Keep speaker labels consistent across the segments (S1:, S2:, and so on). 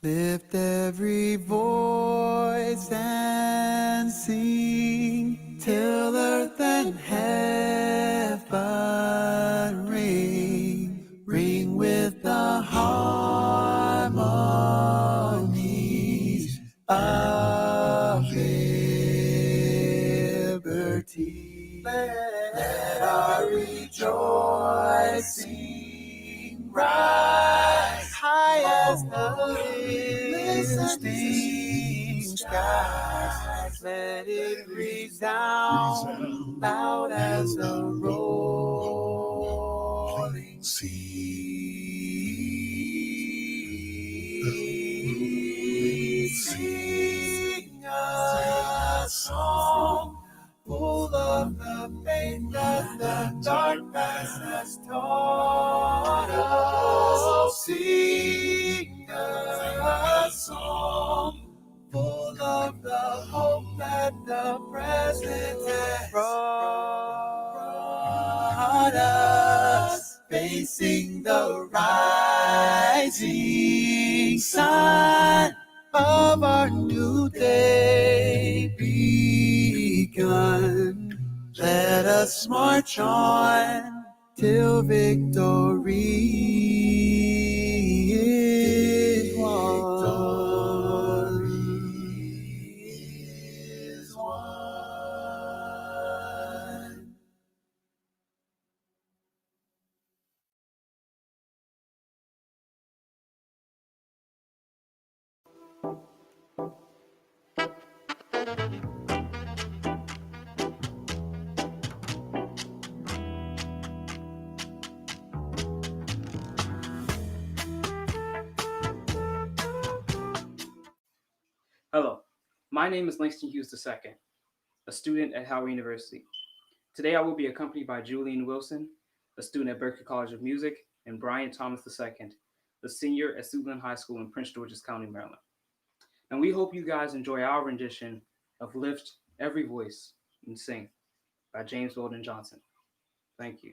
S1: Lift every voice and sing till earth and heaven ring, ring with the harmonies of liberty. Let our rejoicing rise high as the listening skies. Let it resound loud as a rolling sea. Sing a song full of the faith that the dark past has taught us. Sing a song full of the hope that the present has brought us. Facing the rising sun of our new day begun. Let us march on till victory is won.
S2: Hello, my name is Langston Hughes II, a student at Howard University. Today I will be accompanied by Julian Wilson, a student at Berkeley College of Music, and Brian Thomas II, the senior at Suitland High School in Prince George's County, Maryland. And we hope you guys enjoy our rendition of Lift Every Voice and Sing by James Weldon Johnson. Thank you.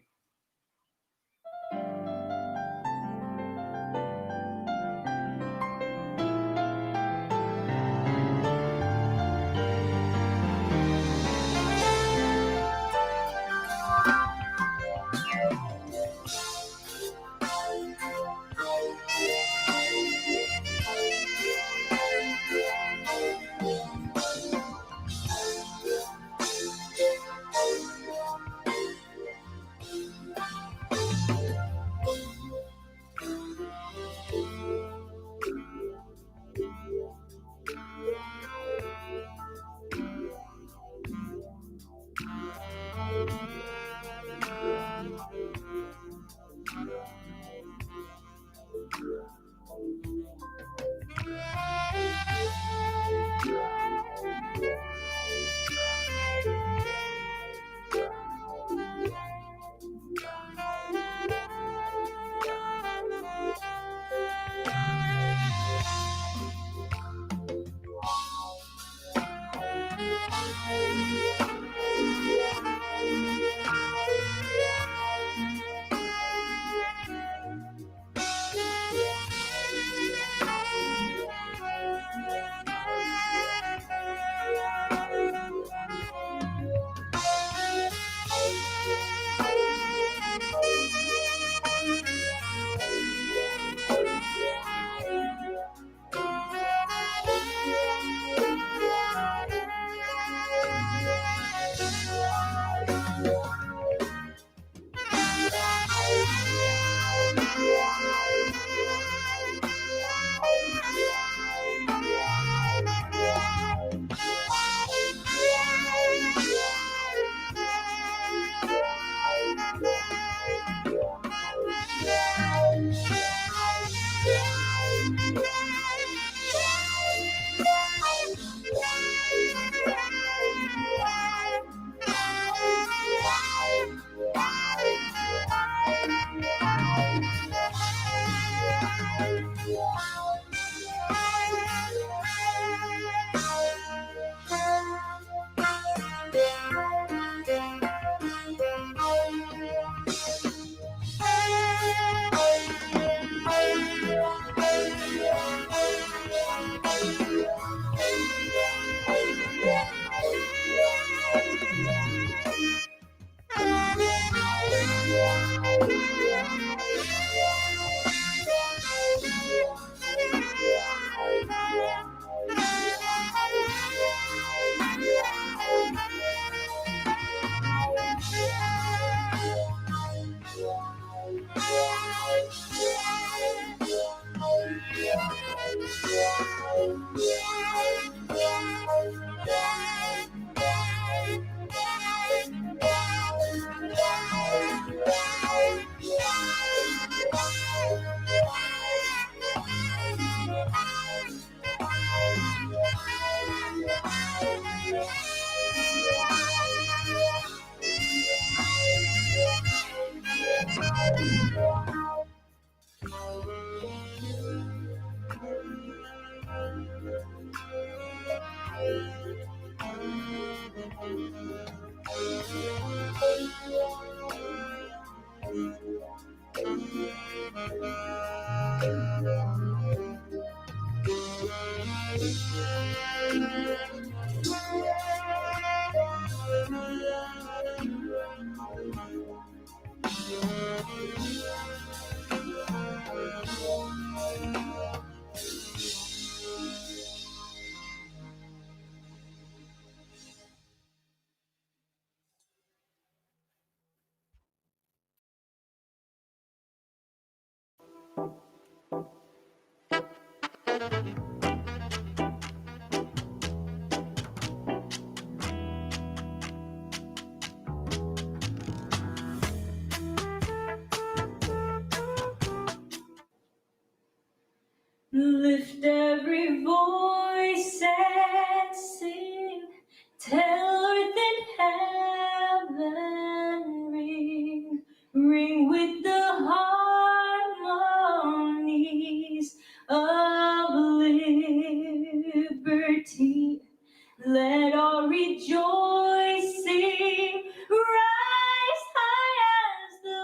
S3: Lift every voice and sing, tell earth and heaven ring, ring with the harmonies of liberty. Let all rejoicing rise high as the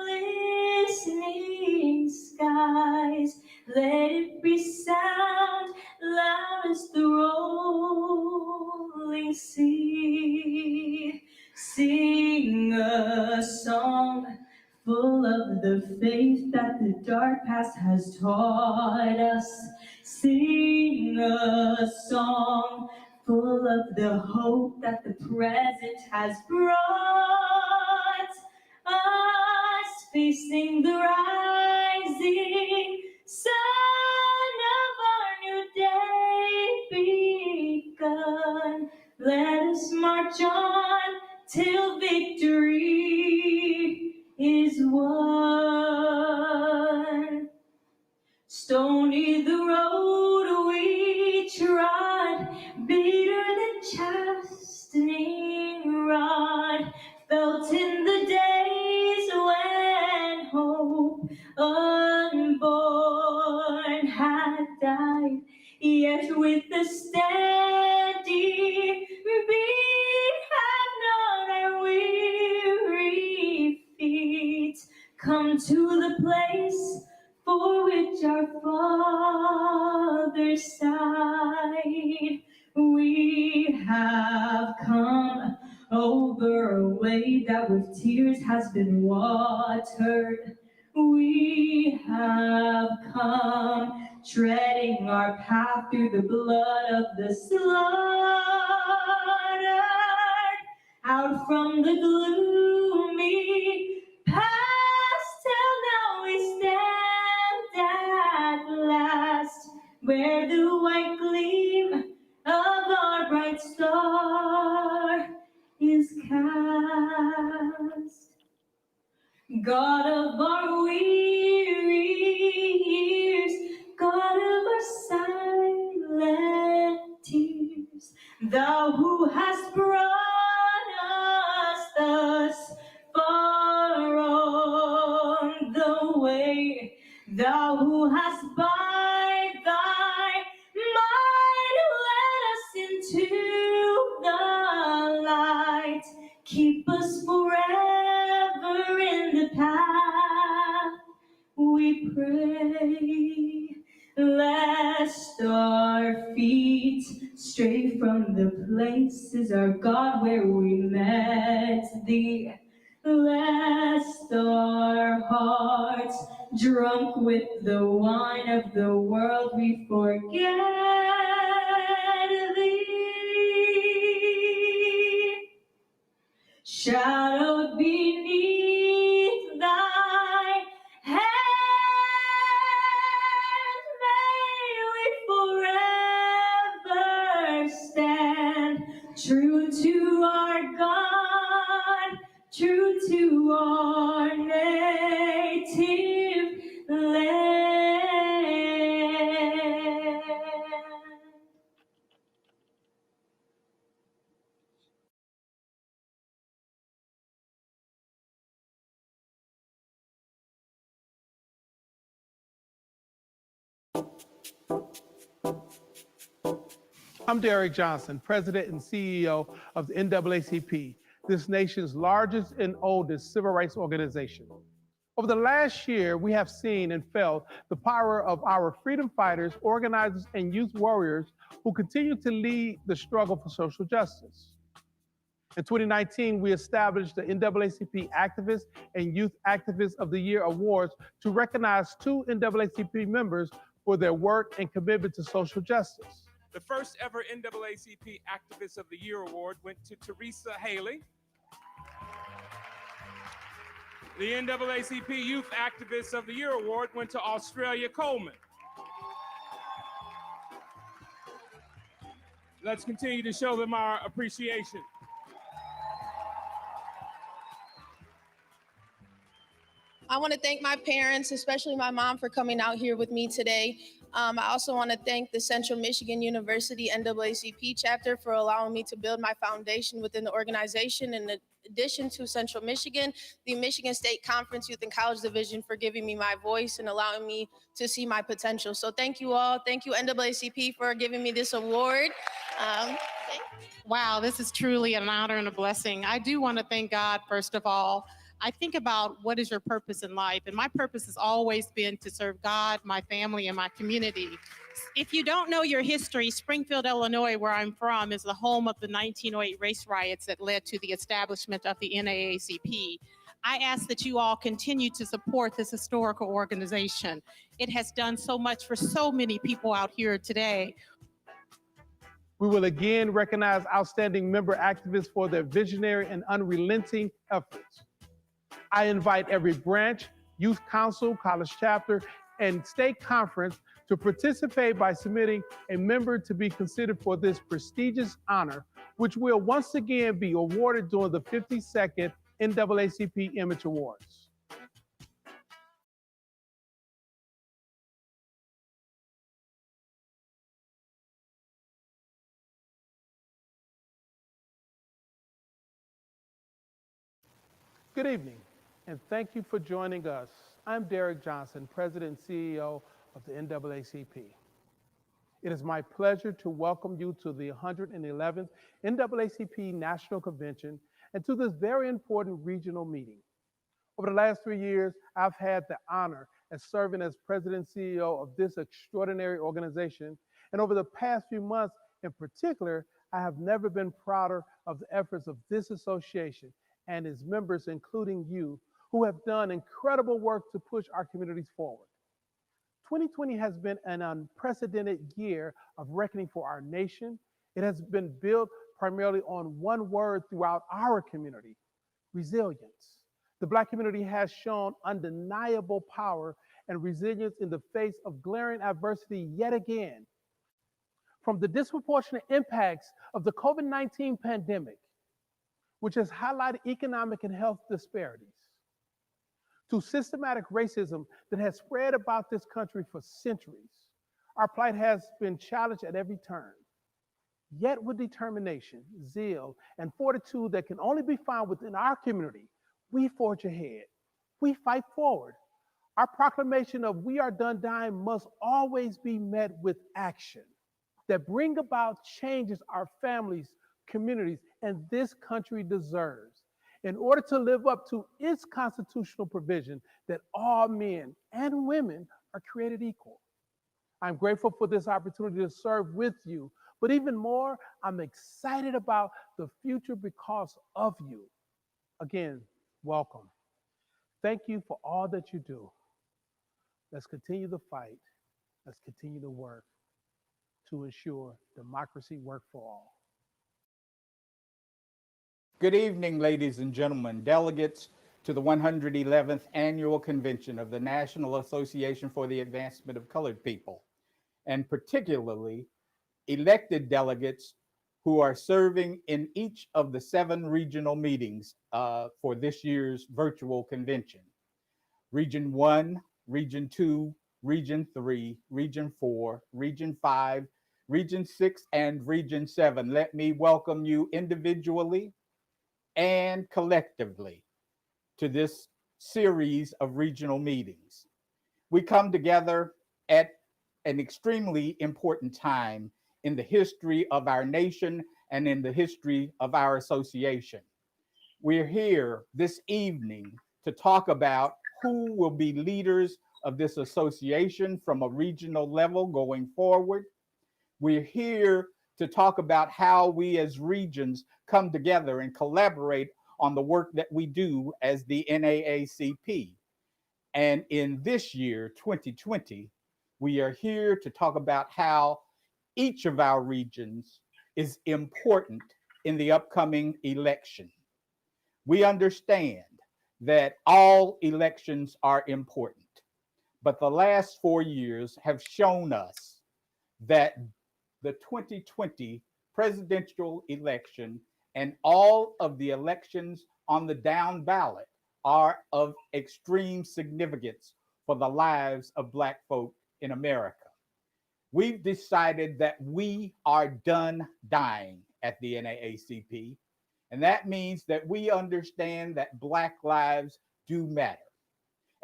S3: listening skies. Let it resound loud as the rolling sea. Sing a song full of the faith that the dark past has taught us. Sing a song full of the hope that the present has brought us, facing the rising sun of our new day begun. Let us march on till victory is won. Stony the road we trod, bitter the chastening rod, felt in the days when hope unborn had died, yet with the steady beat have not our weary feet come to the place for which our fathers sighed. We have come over a way that with tears has been watered. We have come treading our path through the blood of the slaughtered, out from the gloomy past till now we stand at last, where the white gleam of our bright star is cast. God of our weary years, God of our silent tears, Thou who hast brought us thus far on the way, Thou who hast by Thy might led us into the light, keep us forever in the path we pray, lest our feet stray from the places, our God, where we met Thee, lest our hearts, drunk with the wine of the world, we forget Thee. Shadowed beneath Thy hand, may we forever stand, true to our God, true to our native land.
S4: I'm Derek Johnson, President and CEO of the NAACP, this nation's largest and oldest civil rights organization. Over the last year, we have seen and felt the power of our freedom fighters, organizers, and youth warriors who continue to lead the struggle for social justice. In 2019, we established the NAACP Activist and Youth Activist of the Year Awards to recognize 2 NAACP members for their work and commitment to social justice.
S5: The first ever NAACP Activist of the Year award went to Teresa Haley. The NAACP Youth Activist of the Year award went to Australia Coleman. Let's continue to show them our appreciation.
S6: I want to thank my parents, especially my mom, for coming out here with me today. I also want to thank the Central Michigan University NAACP chapter for allowing me to build my foundation within the organization. In addition to Central Michigan, the Michigan State Conference Youth and College Division for giving me my voice and allowing me to see my potential. So thank you all. Thank you NAACP for giving me this award.
S7: Wow, this is truly an honor and a blessing. I do want to thank God, first of all. I think about what is your purpose in life, and my purpose has always been to serve God, my family, and my community. If you don't know your history, Springfield, Illinois, where I'm from, is the home of the 1908 race riots that led to the establishment of the NAACP. I ask that you all continue to support this historical organization. It has done so much for so many people out here today.
S4: We will again recognize outstanding member activists for their visionary and unrelenting efforts. I invite every branch, youth council, college chapter, and state conference to participate by submitting a member to be considered for this prestigious honor, which will once again be awarded during the 52nd NAACP Image Awards. Good evening, and thank you for joining us. I'm Derek Johnson, President and CEO of the NAACP. It is my pleasure to welcome you to the 111th NAACP National Convention and to this very important regional meeting. Over the last 3 years, I've had the honor of serving as President and CEO of this extraordinary organization, and over the past few months in particular, I have never been prouder of the efforts of this association and its members, including you, who have done incredible work to push our communities forward. 2020 has been an unprecedented year of reckoning for our nation. It has been built primarily on one word throughout our community: resilience. The Black community has shown undeniable power and resilience in the face of glaring adversity yet again. From the disproportionate impacts of the COVID-19 pandemic, which has highlighted economic and health disparities, to systematic racism that has spread about this country for centuries, our plight has been challenged at every turn. Yet with determination, zeal, and fortitude that can only be found within our community, we forge ahead. We fight forward. Our proclamation of "we are done dying" must always be met with action that bring about changes our families, communities, and this country deserves in order to live up to its constitutional provision that all men and women are created equal. I'm grateful for this opportunity to serve with you, but even more, I'm excited about the future because of you. Again, welcome. Thank you for all that you do. Let's continue the fight. Let's continue to work to ensure democracy works for all.
S8: Good evening, ladies and gentlemen, delegates to the 111th Annual Convention of the National Association for the Advancement of Colored People, and particularly elected delegates who are serving in each of the 7 regional meetings for this year's virtual convention. Region 1, Region 2, Region 3, Region 4, Region 5, Region 6, and Region 7. Let me welcome you individually and collectively to this series of regional meetings. We come together at an extremely important time in the history of our nation and in the history of our association. We're here this evening to talk about who will be leaders of this association from a regional level going forward. We're here to talk about how we as regions come together and collaborate on the work that we do as the NAACP. And in this year, 2020, we are here to talk about how each of our regions is important in the upcoming election. We understand that all elections are important, but the last 4 years have shown us that the 2020 presidential election and all of the elections on the down ballot are of extreme significance for the lives of Black folk in America. We've decided that we are done dying at the NAACP, and that means that we understand that Black lives do matter.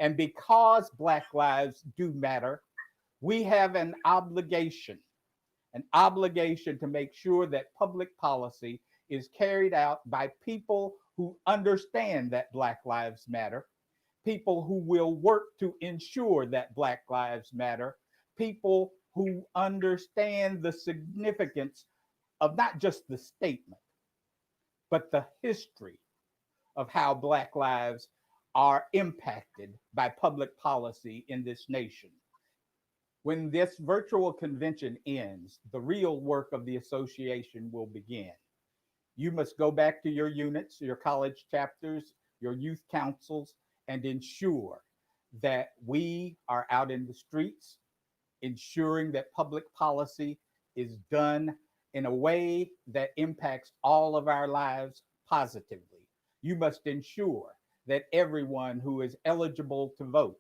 S8: And because Black lives do matter, we have an obligation to make sure that public policy is carried out by people who understand that Black lives matter, people who will work to ensure that Black lives matter, people who understand the significance of not just the statement, but the history of how Black lives are impacted by public policy in this nation. When this virtual convention ends, the real work of the association will begin. You must go back to your units, your college chapters, your youth councils, and ensure that we are out in the streets, ensuring that public policy is done in a way that impacts all of our lives positively. You must ensure that everyone who is eligible to vote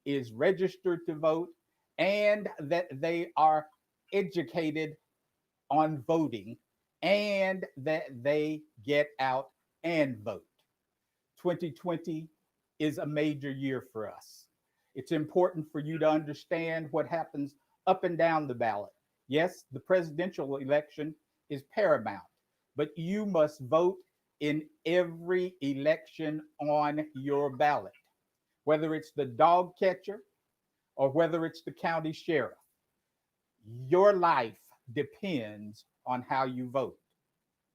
S8: is registered to vote and that they are educated on voting and that they get out and vote. 2020 is a major year for us. It's important for you to understand what happens up and down the ballot. Yes, the presidential election is paramount, but you must vote in every election on your ballot, whether it's the dog catcher or whether it's the county sheriff. Your life depends on how you vote.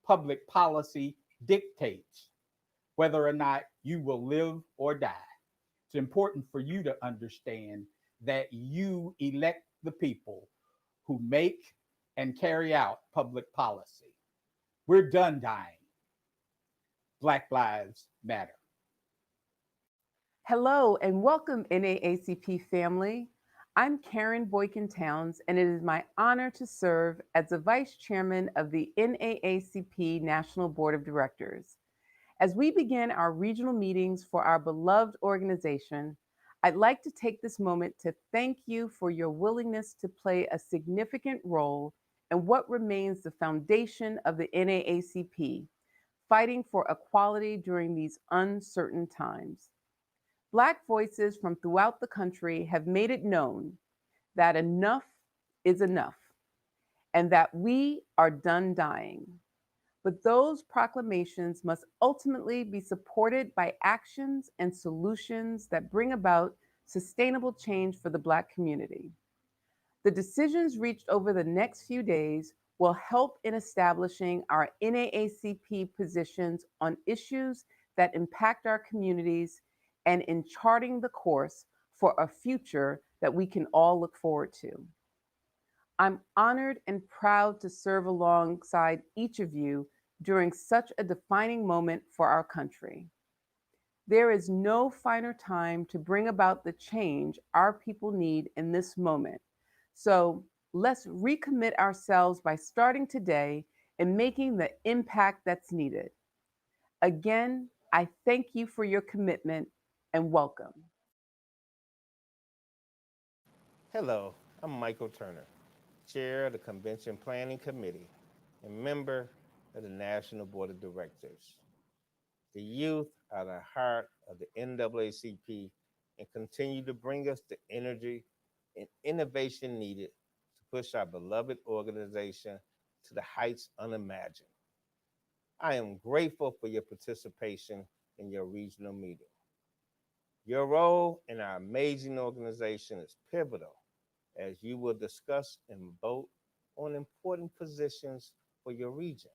S8: Public policy dictates whether or not you will live or die. It's important for you to understand that you elect the people who make and carry out public policy. We're done dying. Black lives matter.
S9: Hello and welcome, NAACP family. I'm Karen Boykin Towns, and it is my honor to serve as the Vice Chairman of the NAACP National Board of Directors. As we begin our regional meetings for our beloved organization, I'd like to take this moment to thank you for your willingness to play a significant role in what remains the foundation of the NAACP, fighting for equality during these uncertain times. Black voices from throughout the country have made it known that enough is enough and that we are done dying. But those proclamations must ultimately be supported by actions and solutions that bring about sustainable change for the Black community. The decisions reached over the next few days will help in establishing our NAACP positions on issues that impact our communities and in charting the course for a future that we can all look forward to. I'm honored and proud to serve alongside each of you during such a defining moment for our country. There is no finer time to bring about the change our people need in this moment. So let's recommit ourselves by starting today and making the impact that's needed. Again, I thank you for your commitment and welcome.
S10: Hello, I'm Michael Turner, Chair of the Convention Planning Committee and member of the National Board of Directors. The youth are the heart of the NAACP and continue to bring us the energy and innovation needed to push our beloved organization to the heights unimagined. I am grateful for your participation in your regional meeting. Your role in our amazing organization is pivotal as you will discuss and vote on important positions for your region.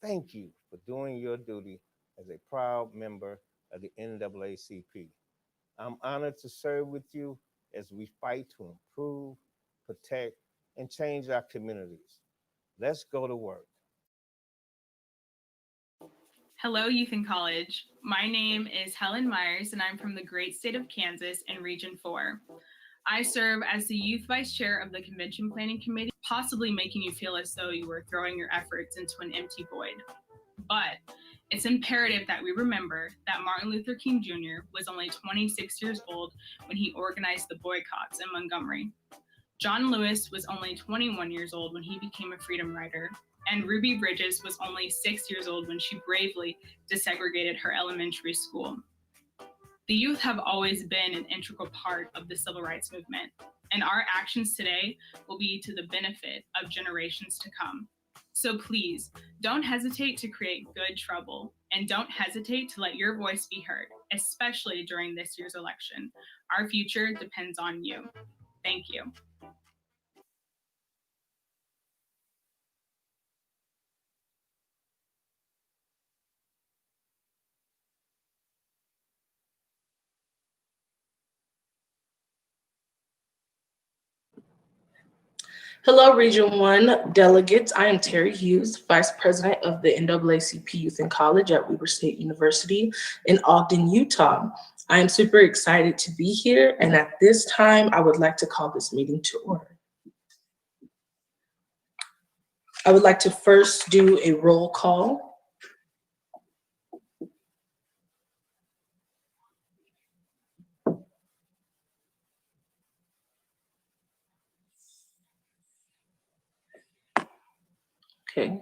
S10: Thank you for doing your duty as a proud member of the NAACP. I'm honored to serve with you as we fight to improve, protect, and change our communities. Let's go to work.
S11: Hello, Youth in College. My name is Helen Myers, and I'm from the great state of Kansas in Region 4. I serve as the Youth Vice Chair of the Convention Planning Committee, possibly making you feel as though you were throwing your efforts into an empty void. But it's imperative that we remember that Martin Luther King Jr. was only 26 years old when he organized the boycotts in Montgomery. John Lewis was only 21 years old when he became a freedom rider, and Ruby Bridges was only 6 years old when she bravely desegregated her elementary school. The youth have always been an integral part of the civil rights movement, and our actions today will be to the benefit of generations to come. So please, don't hesitate to create good trouble, and don't hesitate to let your voice be heard, especially during this year's election. Our future depends on you. Thank you.
S12: Hello, Region 1 delegates. I am Terry Hughes, Vice President of the NAACP Youth in College at Weber State University in Ogden, Utah. I am super excited to be here, and at this time, I would like to call this meeting to order. I would like to first do a roll call. Okay.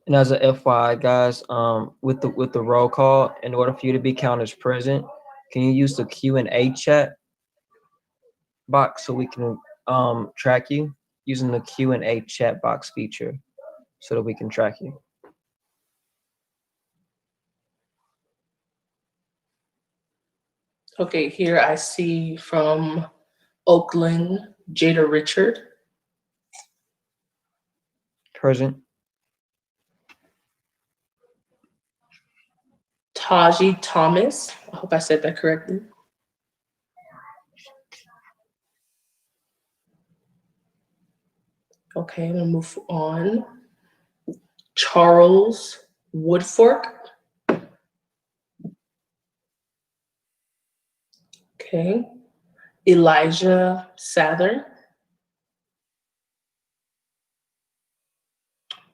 S13: And as a FYI, guys, with the roll call, in order for you to be counted as present, can you use the Q&A chat box so we can track you using the Q&A chat box feature so that we can track you?
S12: Okay, here I see from Oakland, Jada Richard.
S13: Present.
S12: Taji Thomas. I hope I said that correctly. Okay, I'm gonna move on. Charles Woodfork. Okay. Elijah Sather.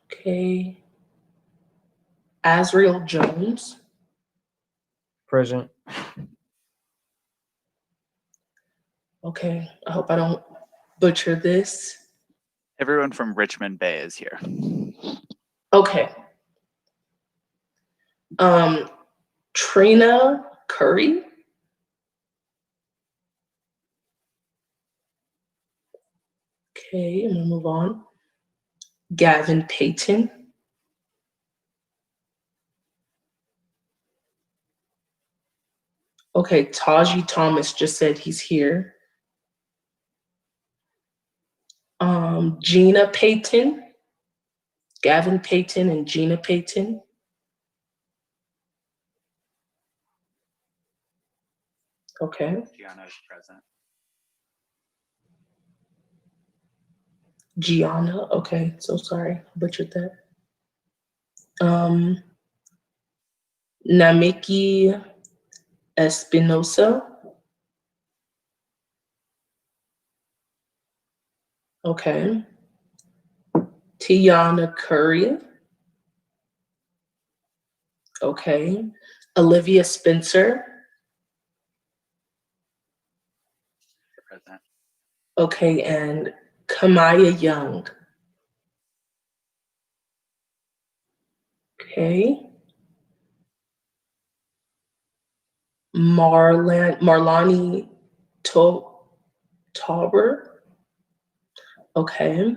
S12: Okay. Azriel Jones.
S13: Present.
S12: Okay, I hope I don't butcher this.
S14: Everyone from Richmond Bay is here.
S12: Okay. Trina Curry. Okay, I'm gonna move on. Gavin Payton. Okay, Taji Thomas just said he's here. Gina Payton. Gavin Payton and Gina Payton. Okay.
S14: Gianna is present.
S12: Gianna, okay, so sorry, butchered that. Namiki Espinosa. Okay. Tiana Curry. Okay. Olivia Spencer.
S14: Present.
S12: Okay, and Kamaya Young. Okay. Marlani Tauber. Okay.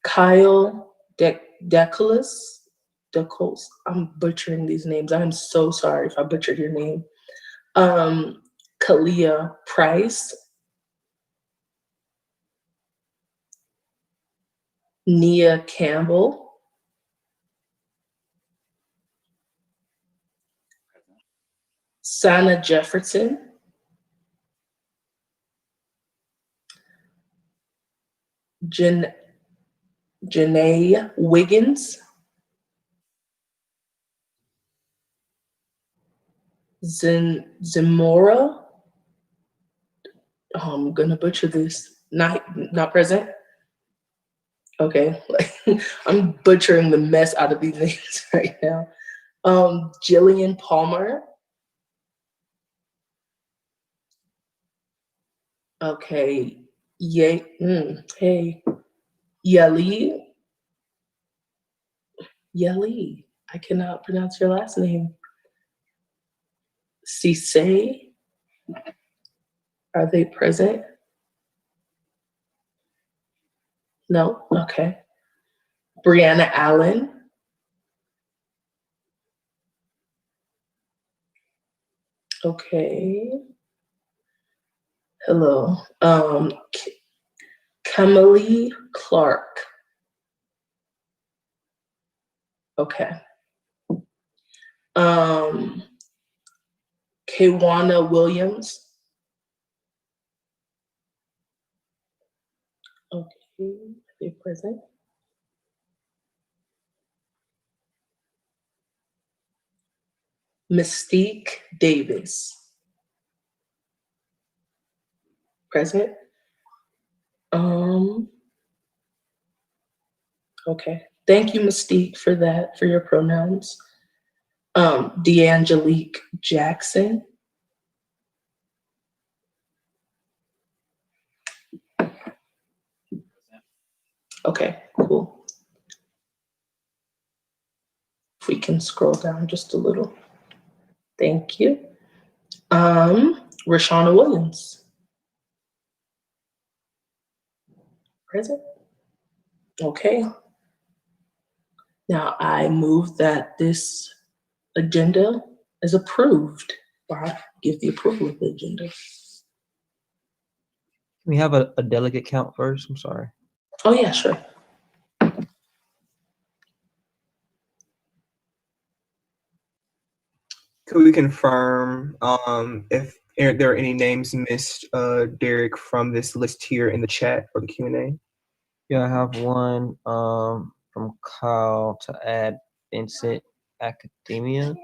S12: Kyle Decolis. I'm butchering these names. I'm so sorry if I butchered your name. Kalia Price. Nia Campbell. Sana Jefferson. Janae Wiggins. Zamora. Oh, I'm gonna butcher this. Not present. Okay, I'm butchering the mess out of these names right now. Jillian Palmer. Okay, hey, Yali. I cannot pronounce your last name. Cisse. Are they present? No? Okay. Brianna Allen. Okay. Hello. Camille Clark. Okay. Kwana Williams. Okay, are they present? Mystique Davis. Present. Okay. Thank you, Mystique, for that, for your pronouns. D'Angelique Jackson. Okay, cool. If we can scroll down just a little. Thank you. Rashana Williams. Present. Okay. Now I move that this agenda is approved. Or give the approval of the agenda.
S13: Can we have a delegate count first? I'm sorry.
S12: Oh yeah, sure.
S15: Could we confirm if there are any names missed, Derek, from this list here in the chat or the Q&A?
S13: Yeah, I have one from Kyle to add Vincent Academia.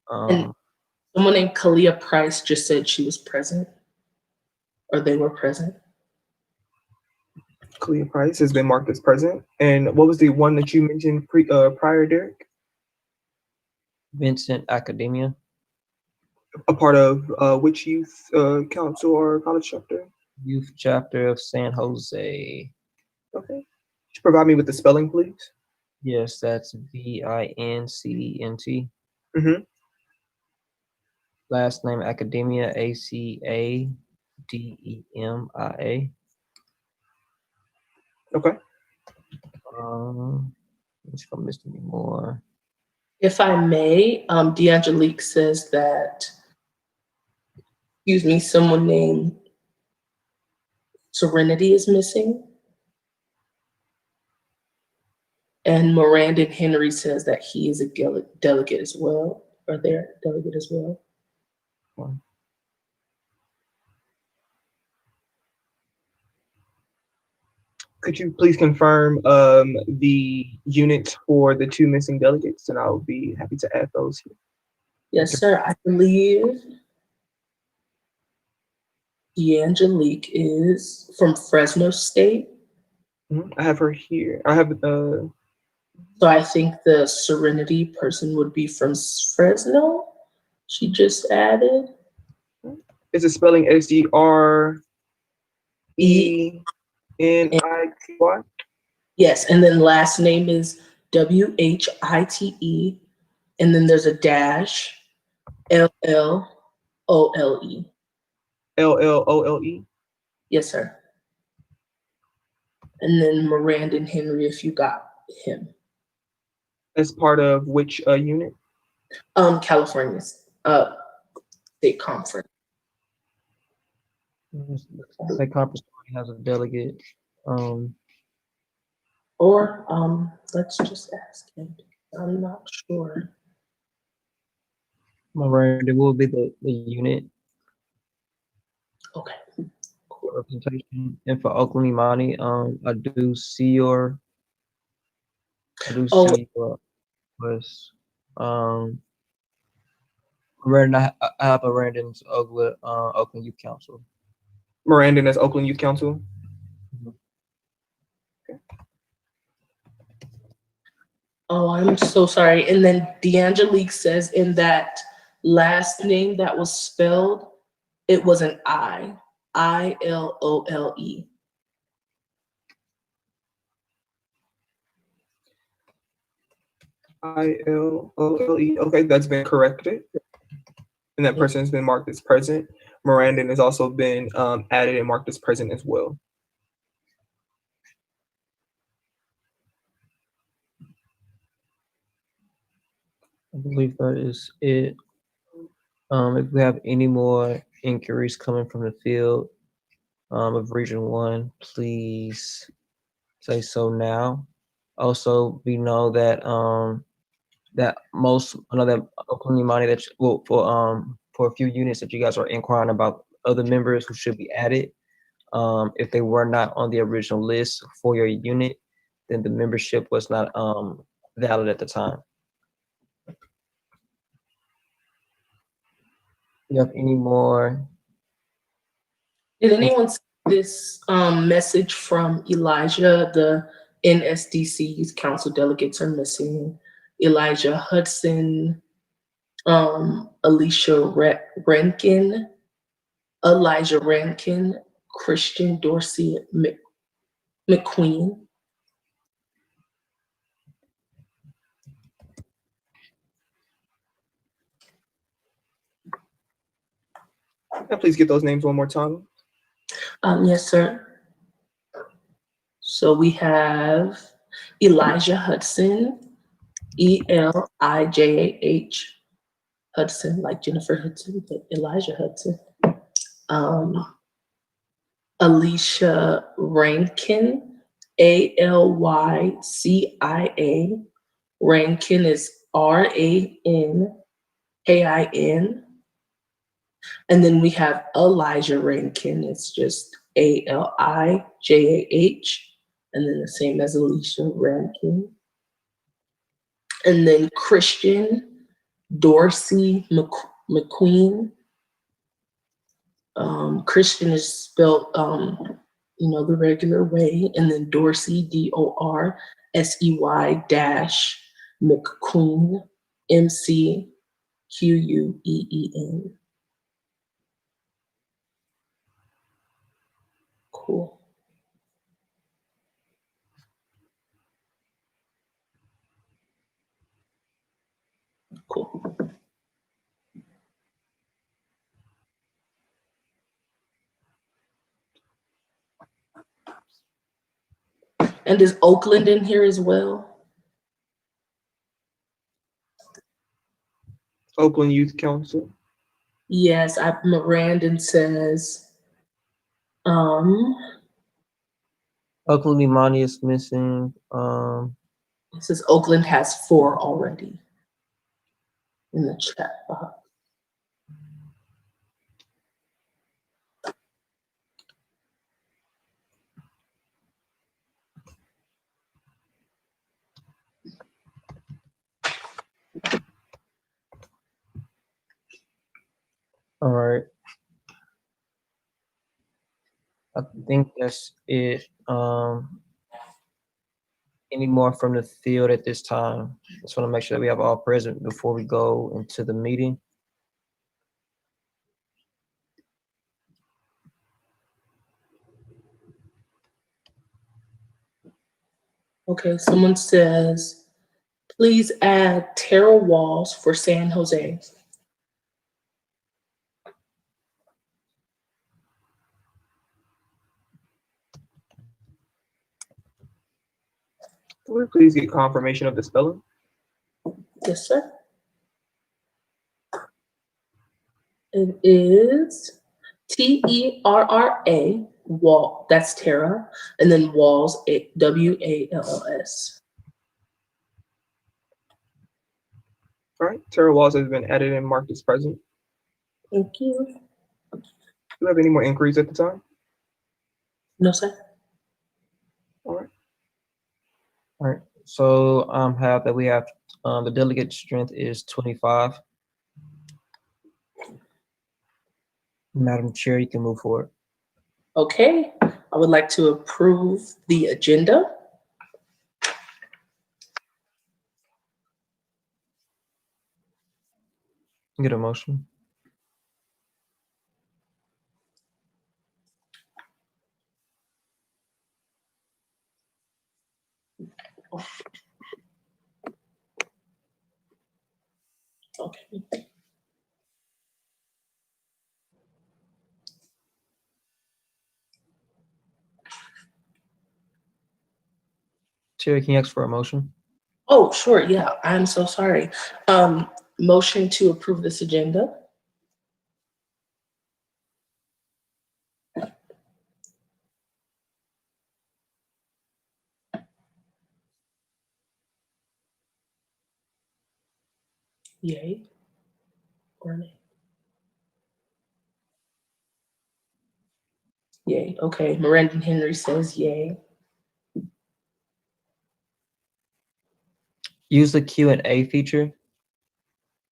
S12: And someone named Kalia Price just said she was present, or they were present.
S15: Kalia Price has been marked as present. And what was the one that you mentioned prior, Derek?
S13: Vincent Academia.
S15: A part of which youth council or college chapter?
S13: Youth chapter of San Jose.
S15: Okay. Could you provide me with the spelling, please?
S13: Yes, that's Vincent.
S15: Mm-hmm.
S13: Last name Academia, Academia.
S15: Okay.
S13: Let's go miss any more.
S12: If I may, D'Angelique says that, excuse me, someone named Serenity is missing. And Miranda Henry says that he is a delegate as well, or they're a delegate as well.
S15: Could you please confirm the units for the two missing delegates, and I'll be happy to add those here.
S12: Yes, sir. I believe D'Angelique is from Fresno State.
S15: I have her here. I have
S12: So I think the Serenity person would be from Fresno. She just added.
S15: Is it spelling SDRENITY?
S12: Yes, and then last name is WHITE, and then there's a dash, LLOLE.
S15: LLOLE?
S12: Yes, sir. And then Miranda and Henry, if you got him.
S15: As part of which unit?
S12: California's state conference.
S13: State conference already has a delegate.
S12: Or let's just ask him. I'm not sure.
S13: Miranda will be the unit.
S12: Okay.
S13: Representation. And for Oakland Imani, I do see your list. Miranda, I have Miranda's Oakland Youth Council.
S15: Miranda as Oakland Youth Council.
S12: Oh, I'm so sorry. And then D'Angelique says in that last name that was spelled, it was an I, I-L-O-L-E.
S15: I-L-O-L-E. Okay, that's been corrected. And that person has been marked as present. Miranda has also been added and marked as present as well.
S13: I believe that is it. If we have any more inquiries coming from the field of Region 1, please say so now. Also, we know that that I know that Oakland Imani that for a few units that you guys are inquiring about other members who should be added. If they were not on the original list for your unit, then the membership was not valid at the time. You have any more?
S12: Did anyone see this message from Elijah? The NSDC Youth Council delegates are missing. Elijah Hudson, Alicia Rankin, Elijah Rankin, Christian Dorsey McQueen.
S15: Please get those names one more time.
S12: Yes, sir. So we have Elijah Hudson, E-L-I-J-A-H, Hudson, like Jennifer Hudson, but Elijah Hudson. Alicia Rankin, A-L-Y-C-I-A. Rankin is R-A-N-K-I-N. And then we have Elijah Rankin. It's just A-L-I-J-A-H. And then the same as Alicia Rankin. And then Christian Dorsey McQueen. Christian is spelled, the regular way. And then Dorsey, D-O-R-S-E-Y dash McQueen, M-C-Q-U-E-E-N. Cool. Cool. And is Oakland in here as well?
S15: Oakland Youth Council.
S12: Yes, Miranda says,
S13: Oakland Imani is missing.
S12: It says Oakland has 4 already in the chat box.
S13: All right. I think that's it. Any more from the field at this time? Just want to make sure that we have all present before we go into the meeting.
S12: Okay, someone says, please add Tara Walls for San Jose.
S15: Will we please get confirmation of the spelling?
S12: Yes, sir. It is Terra, Wall. That's Tara, and then Walls, Walls.
S15: All right, Tara Walls has been added and marked as present.
S12: Thank you.
S15: Do you have any more inquiries at the time?
S12: No, sir.
S15: All right.
S13: All right. So have that we have the delegate strength is 25. Madam Chair, you can move forward.
S12: Okay. I would like to approve the agenda.
S13: Get a motion.
S12: Okay.
S13: Chair, can you ask for a motion?
S12: Oh, sure. Yeah. I'm so sorry. Motion to approve this agenda. Yay or nay? Yay. Okay. Miranda Henry says yay.
S13: Use the Q&A feature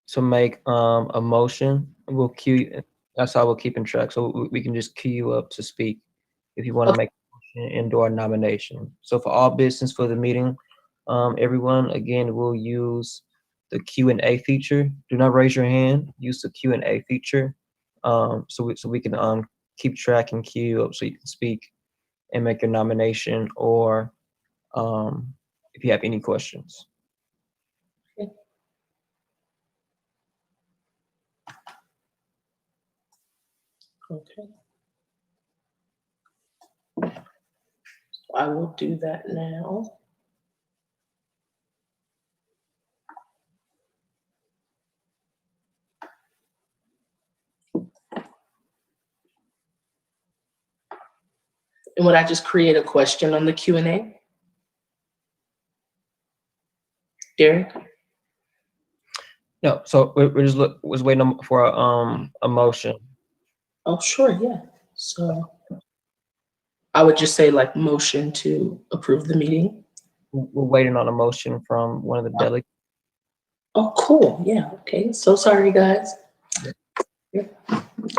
S13: to make a motion. We'll queue. That's how we'll keep in track. So we can just queue you up to speak if you want to make a motion and do our nomination. So for all business for the meeting, everyone, again, we'll use the Q&A feature. Do not raise your hand. Use the Q&A feature so we can keep track and queue you up so you can speak and make your nomination or if you have any questions.
S12: Okay. I will do that now. And would I just create a question on the Q&A? Derek?
S13: No, so we're just was waiting for a motion.
S12: Oh, sure, yeah. So I would just say like motion to approve the meeting.
S13: We're waiting on a motion from one of the delegates.
S12: Oh, cool. Yeah. Okay. So sorry, guys. Yeah.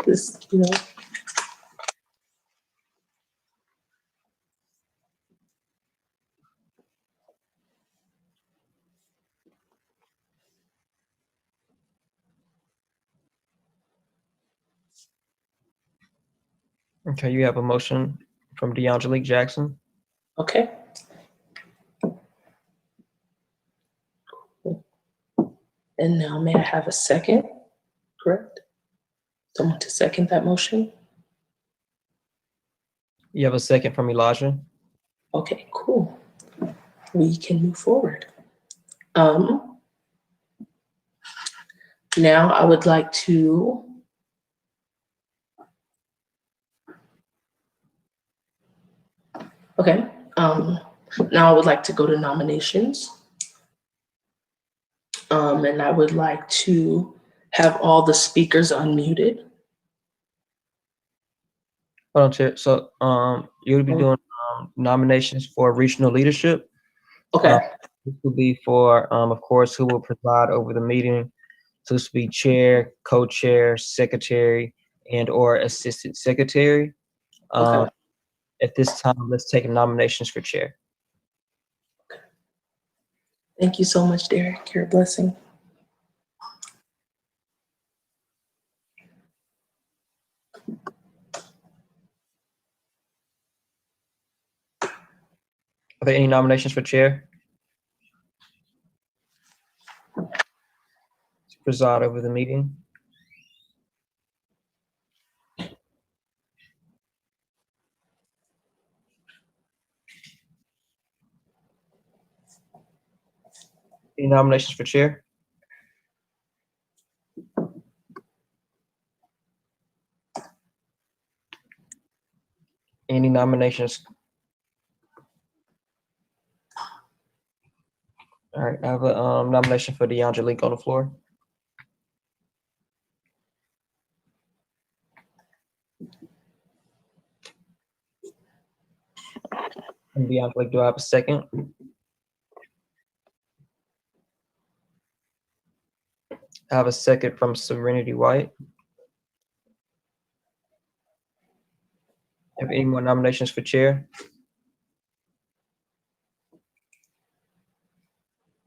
S12: This, you know.
S13: Okay, you have a motion from DeAngelique Jackson.
S12: Okay. And now may I have a second? Correct? Someone to second that motion?
S13: You have a second from Elijah.
S12: Okay, cool. We can move forward. Now I would like to now I would like to go to nominations. And I would like to have all the speakers unmuted.
S13: Hold on, Chair. So you'll be doing nominations for regional leadership.
S12: Okay.
S13: This will be for, of course, who will preside over the meeting. So this will be chair, co-chair, secretary, and or assistant secretary.
S12: Okay.
S13: At this time, let's take nominations for chair.
S12: Thank you so much, Derek. You're a blessing.
S13: Are there any nominations for chair? To preside over the meeting. Any nominations for chair? Any nominations? All right, I have a nomination for DeAngelique on the floor. And DeAngelique, do I have a second? I have a second from Serenity White. Have any more nominations for chair?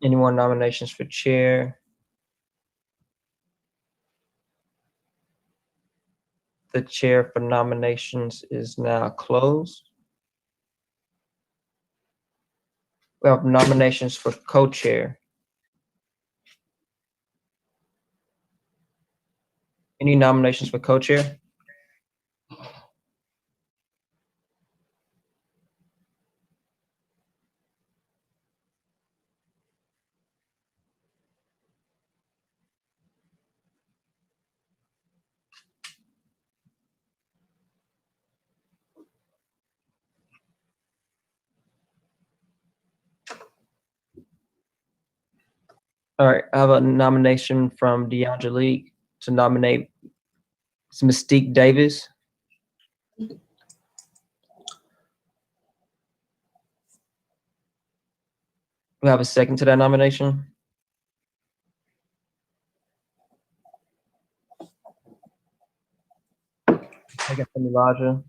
S13: Any more nominations for chair? The chair for nominations is now closed. We have nominations for co-chair. Any nominations for co-chair? All right, I have a nomination from DeAngelique to nominate Mystique Davis. We have a second to that nomination. Second from Elijah.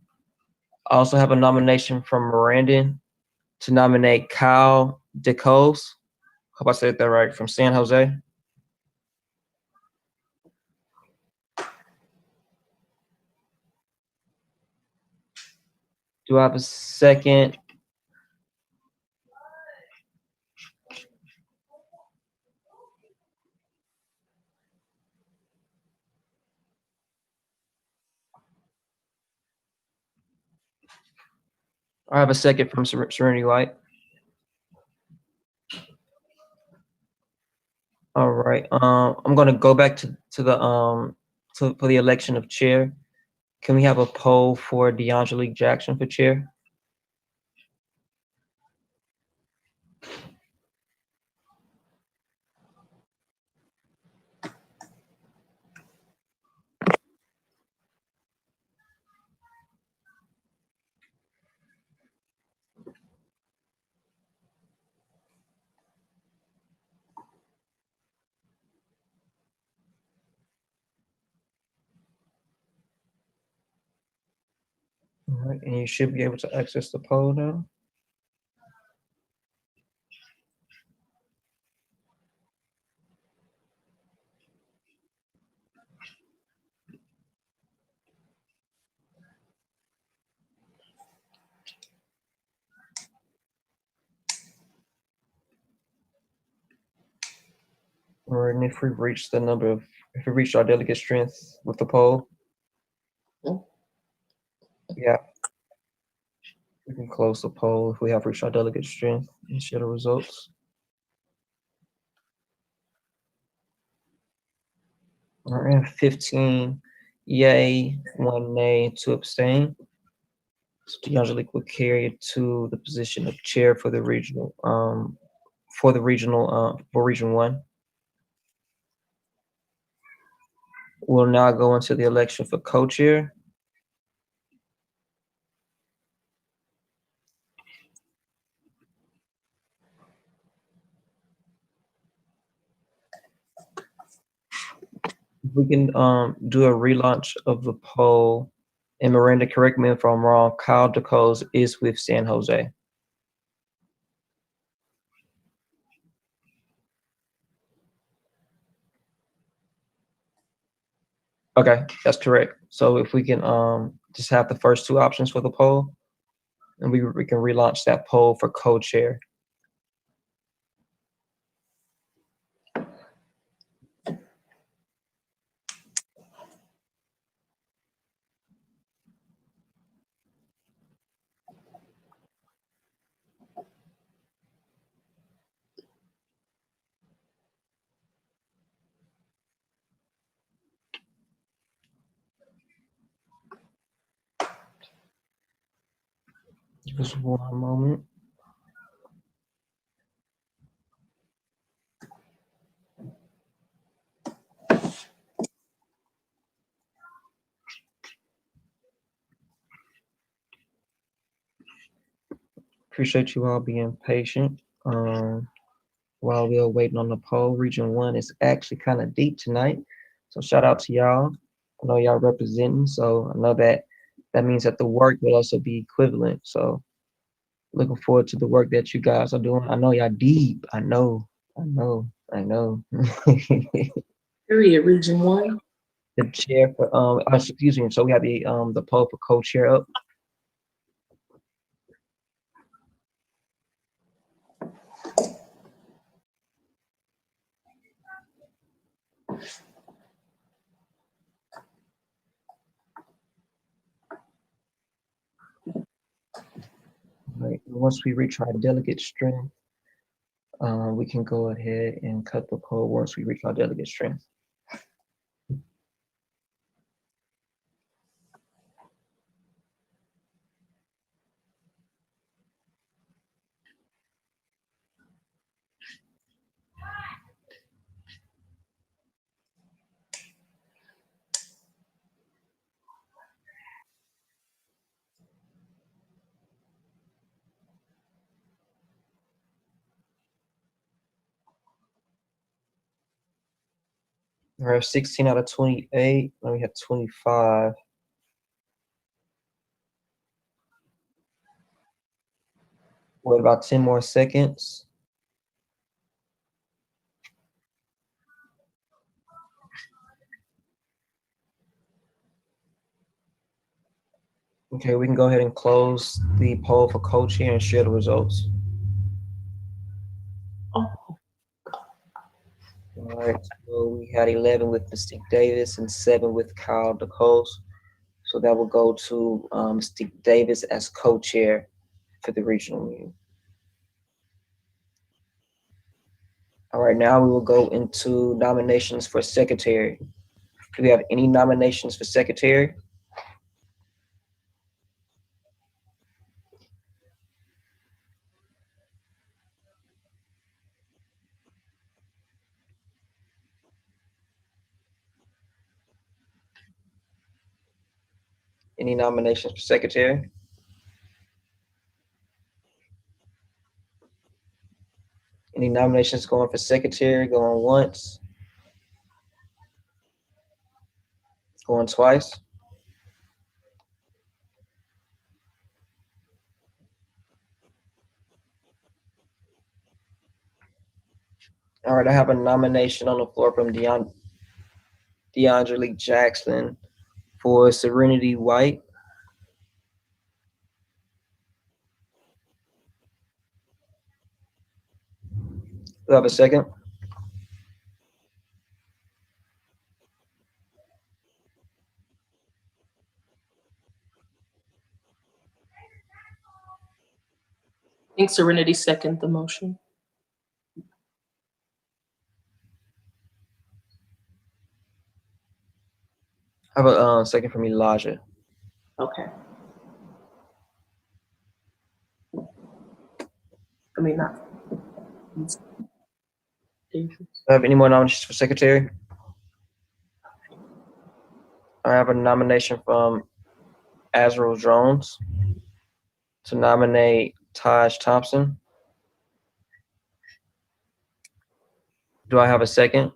S13: I also have a nomination from Miranda to nominate Kyle DeCose. Hope I said that right, from San Jose. Do I have a second? I have a second from Serenity White. All right. I'm gonna go back to the for the election of chair. Can we have a poll for DeAngelique Jackson for chair? All right, and you should be able to access the poll now. All right, and if we reach our delegate strength with the poll, yeah, we can close the poll if we have reached our delegate strength and share the results. All right, 15 yay, 1 nay, 2 abstain. So DeAngelique will carry it to the position of chair for the regional, for Region 1. We'll now go into the election for co-chair. We can do a relaunch of the poll. And Miranda, correct me if I'm wrong, Kyle DeCose is with San Jose. Okay, that's correct. So if we can just have the first two options for the poll, and we can relaunch that poll for co-chair. Just one moment. Appreciate you all being patient. While we are waiting on the poll, Region 1 is actually kind of deep tonight. So shout out to y'all. I know y'all representing, so I know that means that the work will also be equivalent. So looking forward to the work that you guys are doing. I know y'all deep. I know.
S12: Period, Region 1.
S13: The chair for excuse me. So we have the poll for co-chair up. Right. Once we reach our delegate strength, we can go ahead and cut the poll once we reach our delegate strength. We have 16 out of 28. Now we have 25. What, about 10 more seconds? Okay, we can go ahead and close the poll for co-chair and share the results.
S12: Oh.
S13: All right, so we had 11 with Mystique Davis and 7 with Kyle DeCose. So that will go to Mystique Davis as co-chair for the regional meeting. All right, now we will go into nominations for secretary. Do we have any nominations for secretary? Any nominations for secretary? Any nominations going for secretary, going once? Going twice? All right, I have a nomination on the floor from DeAndre Lee Jackson for Serenity White. Do I have a second?
S12: I think Serenity second the motion.
S13: I have a second from Elijah.
S12: Okay. I mean, not.
S13: Do I have any more nominations for secretary? I have a nomination from Azrael Jones to nominate Taj Thompson. Do I have a second?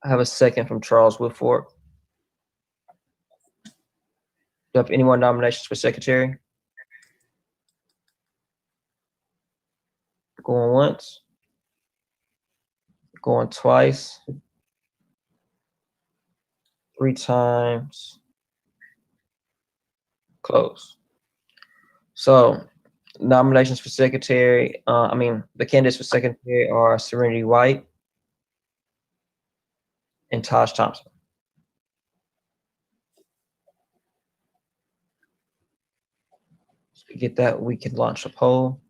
S13: I have a second from Charles Woodford. Do you have any more nominations for secretary? Going once? Going twice? 3 times? Close. So nominations for secretary, the candidates for secretary are Serenity White and Taj Thompson. To get that, we can launch a poll.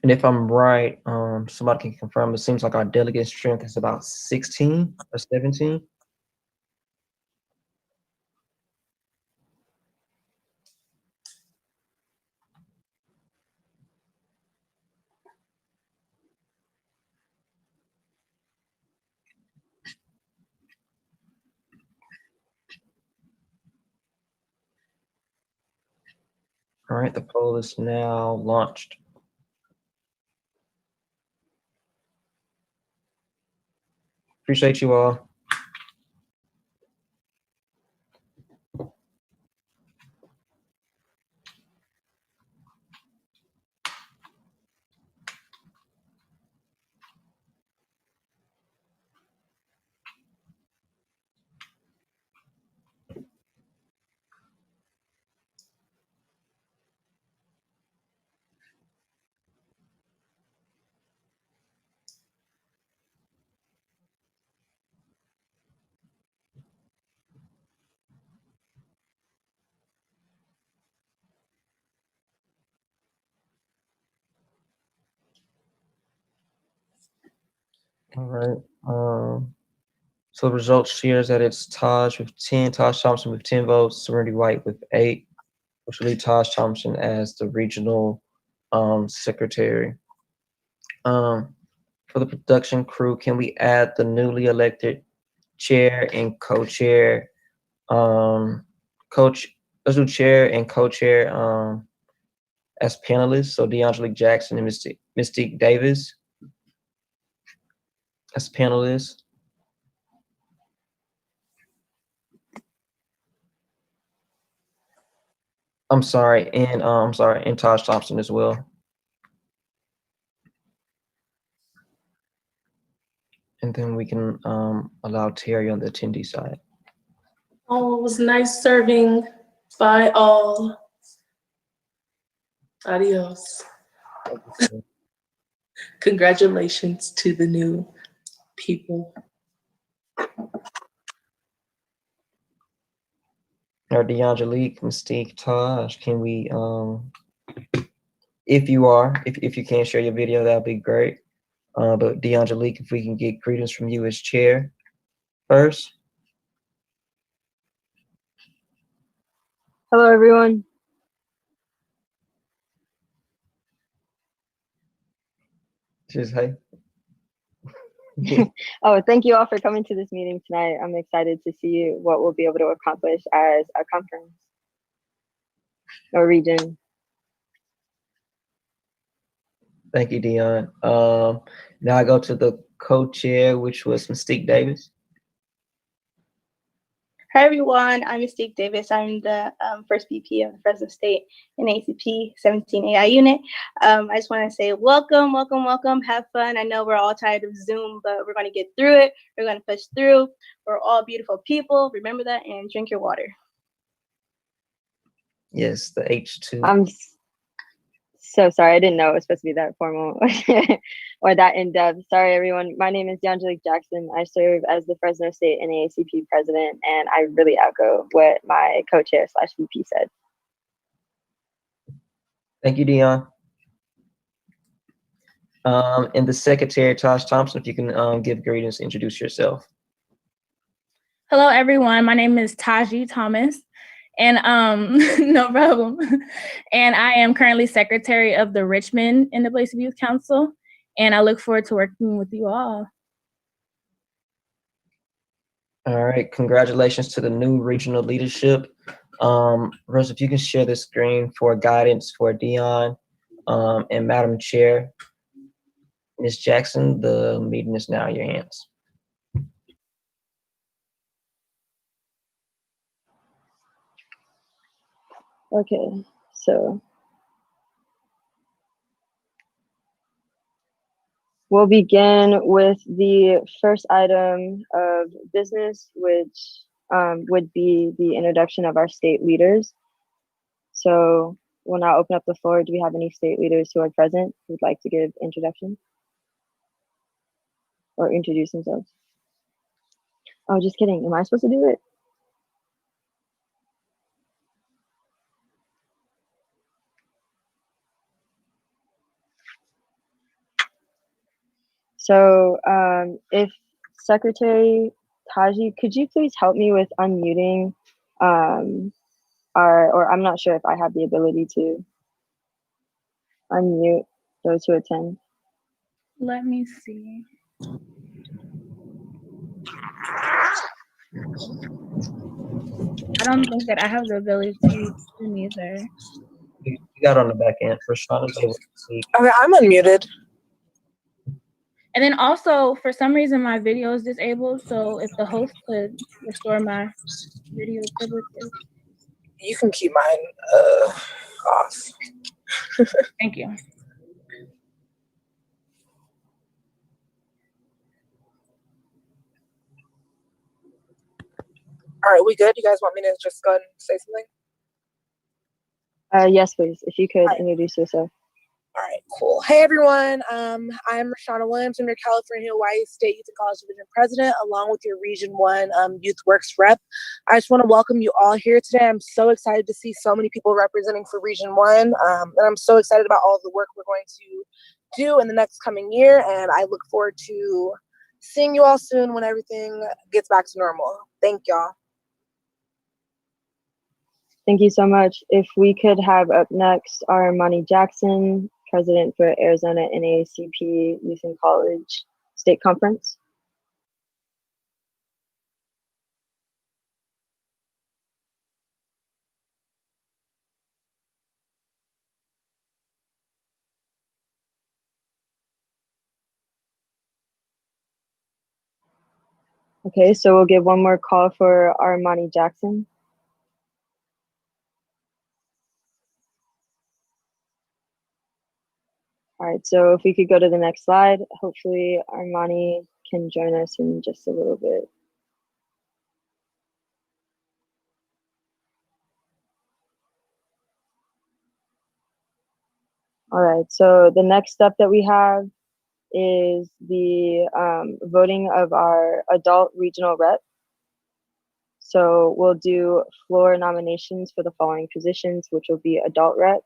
S13: And if I'm right, somebody can confirm, it seems like our delegate strength is about 16 or 17. All right, the poll is now launched. Appreciate you all. All right. So the results shares that it's Taj with 10, Taj Thompson with 10 votes, Serenity White with 8, which will leave Taj Thompson as the regional secretary. For the production crew, can we add the newly elected chair and co-chair? Let's do chair and co-chair as panelists. So DeAngelique Jackson and Mystique Davis as panelists. I'm sorry, and Taj Thompson as well. And then we can allow Terry on the attendee side.
S12: Oh, it was nice serving. Bye all. Adios. Congratulations to the new people.
S13: Or DeAngelique, Mystique, Taj, can we, if you can share your video, that'd be great. But DeAngelique, if we can get greetings from you as chair first.
S16: Hello, everyone.
S13: Just hey.
S16: Oh, thank you all for coming to this meeting tonight. I'm excited to see what we'll be able to accomplish as a conference or region.
S13: Thank you, Dion. Now I go to the co-chair, which was Mystique Davis.
S17: Hi everyone, I'm Mystique Davis. I'm the first VP of the Fresno State NAACP 17AI unit. I just want to say welcome, welcome, welcome. Have fun. I know we're all tired of Zoom, but we're going to get through it. We're going to push through. We're all beautiful people. Remember that and drink your water.
S13: Yes, the H2.
S16: I'm so sorry. I didn't know it was supposed to be that formal or that in-depth. Sorry, everyone. My name is DeAngelique Jackson. I serve as the Fresno State NAACP president, and I really echo what my co-chair / VP said.
S13: Thank you, Dion. And the secretary, Taj Thompson, if you can give greetings, introduce yourself.
S18: Hello, everyone. My name is Taji Thomas, and no problem. And I am currently secretary of the Richmond NAACP Youth Council, and I look forward to working with you all.
S13: All right, congratulations to the new regional leadership. Rose, if you can share the screen for guidance for Dion and Madam Chair. Ms. Jackson, the meeting is now in your hands.
S16: Okay, so we'll begin with the first item of business, which would be the introduction of our state leaders. So we'll now open up the floor. Do we have any state leaders who are present who'd like to give introduction or introduce themselves? Oh, just kidding. Am I supposed to do it? So if Secretary Taji, could you please help me with unmuting or I'm not sure if I have the ability to unmute those who attend.
S18: Let me see. I don't think that I have the ability to neither.
S13: You got on the back end. Rashana's able to speak.
S19: Okay, I'm unmuted.
S18: And then also, for some reason, my video is disabled. So if the host could restore my video privileges.
S19: You can keep mine off.
S18: Thank you.
S19: All right, we good? You guys want me to just go ahead and say something?
S16: Yes, please. If you could introduce yourself.
S19: All right, cool. Hey, everyone. I'm Rashana Williams. I'm your California Hawaii State Youth and College Division President, along with your Region 1 Youth Works Rep. I just want to welcome you all here today. I'm so excited to see so many people representing for Region 1, and I'm so excited about all the work we're going to do in the next coming year, and I look forward to seeing you all soon when everything gets back to normal. Thank y'all.
S16: Thank you so much. If we could have up next Armani Jackson, President for Arizona NAACP Youth and College State Conference. Okay, so we'll give one more call for Armani Jackson. All right, so if we could go to the next slide, hopefully Armani can join us in just a little bit. All right, so the next step that we have is the voting of our adult regional rep. So we'll do floor nominations for the following positions, which will be adult reps.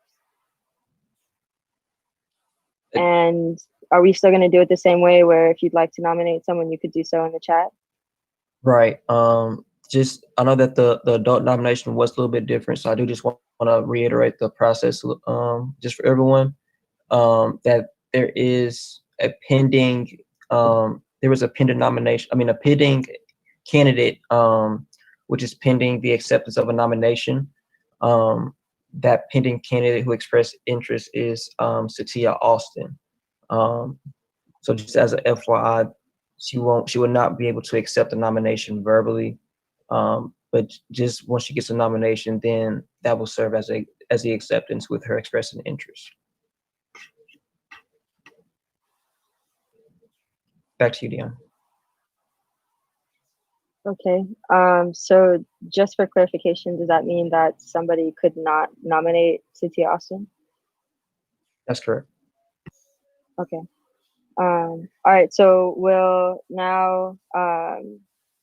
S16: And are we still going to do it the same way where if you'd like to nominate someone, you could do so in the chat?
S13: Right. Just I know that the adult nomination was a little bit different, so I do just want to reiterate the process just for everyone, that there is a pending there was a pending nomination, a pending candidate, which is pending the acceptance of a nomination. That pending candidate who expressed interest is Satia Austin. So just as a FYI, she will not be able to accept the nomination verbally, but just once she gets a nomination, then that will serve as the acceptance with her expressing interest. Back to you, Dion.
S16: Okay, so just for clarification, does that mean that somebody could not nominate Satia Austin?
S13: That's correct.
S16: Okay. All right, so we'll now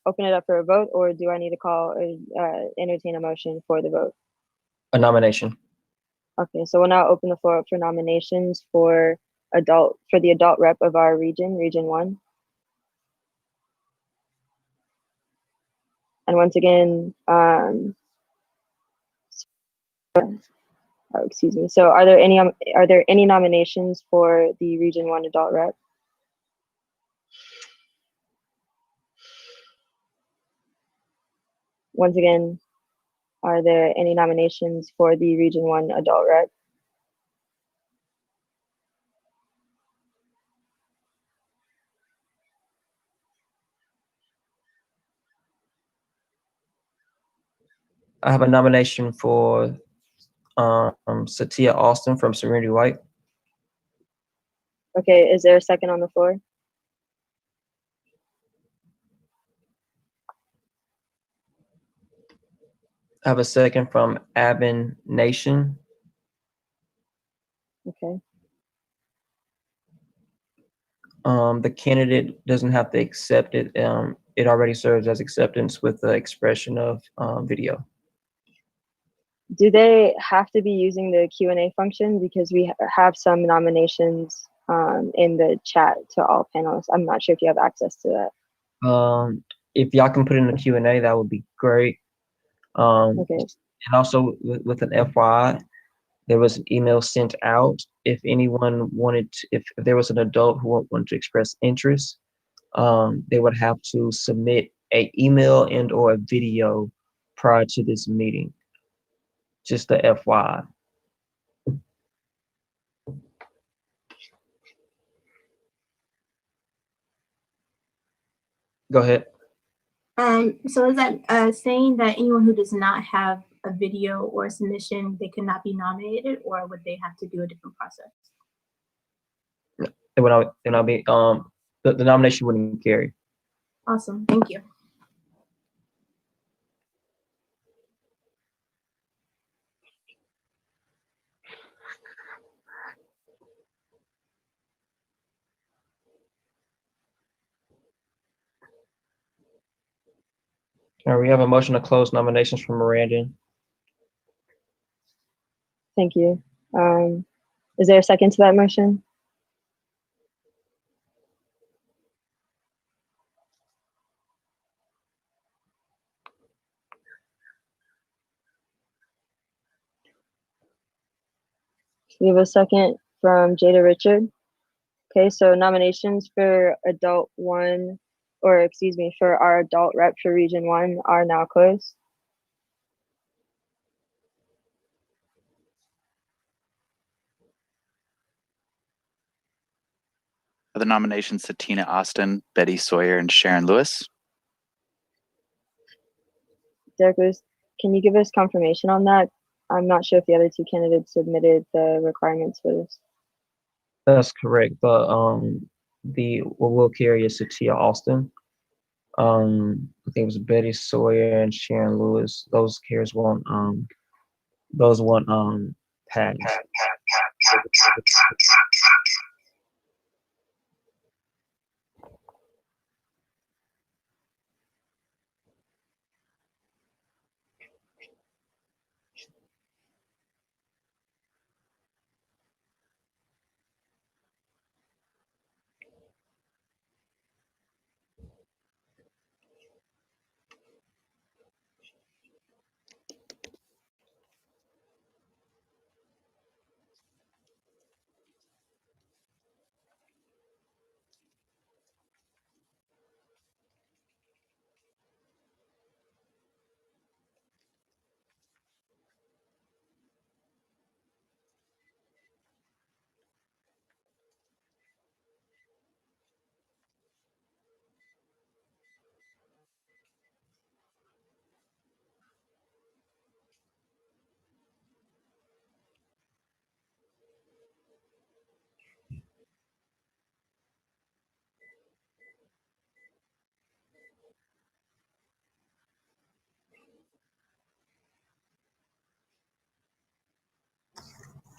S16: open it up for a vote, or do I need to call or entertain a motion for the vote?
S13: A nomination.
S16: Okay, so we'll now open the floor up for nominations for the adult rep of our region, Region 1. And once again, excuse me. So are there any nominations for the Region 1 adult rep? Once again, are there any nominations for the Region 1 adult rep?
S13: I have a nomination for Satia Austin from Serenity White.
S16: Okay, is there a second on the floor?
S13: I have a second from Avon Nation.
S16: Okay.
S13: The candidate doesn't have to accept it. It already serves as acceptance with the expression of video.
S16: Do they have to be using the Q&A function? Because we have some nominations in the chat to all panelists. I'm not sure if you have access to that.
S13: If y'all can put in the Q&A, that would be great.
S16: Okay.
S13: And also with an FYI, there was an email sent out. If anyone wanted to, if there was an adult who wanted to express interest, they would have to submit an email and or a video prior to this meeting. Just the FYI. Go ahead.
S20: So is that saying that anyone who does not have a video or submission, they could not be nominated, or would they have to do a different process?
S13: It would not be the nomination wouldn't carry.
S20: Awesome, thank you.
S13: All right, we have a motion to close nominations for Miranda.
S16: Thank you. Is there a second to that motion? We have a second from Jada Richard. Okay, so nominations for adult one, or excuse me, for our adult rep for Region 1 are now closed.
S14: For the nominations to Tina Austin, Betty Sawyer, and Sharon Lewis.
S16: Derek Lewis, can you give us confirmation on that? I'm not sure if the other two candidates submitted the requirements for this.
S13: That's correct. But what will carry is Tia Austin. I think it was Betty Sawyer and Sharon Lewis. Those carries won't pass.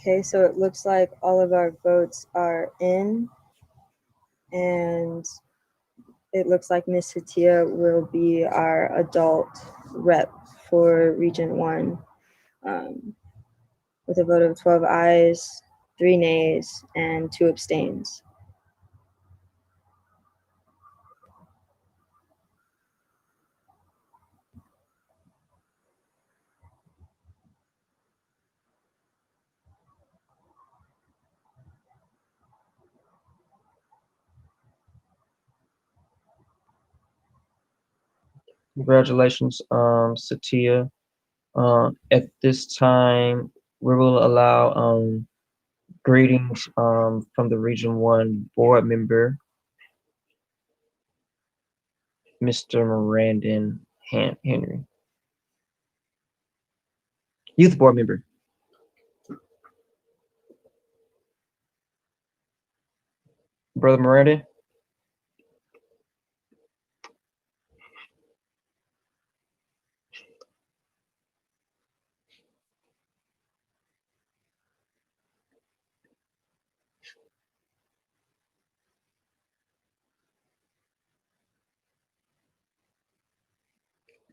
S16: Okay, so it looks like all of our votes are in, and it looks like Miss Hatia will be our adult rep for Region 1 with a vote of 12 ayes, 3 nays, and 2 abstains.
S13: Congratulations, Satia. At this time, we will allow greetings from the Region 1 board member, Mr. Mirandon Henry. Youth board member. Brother Miranda.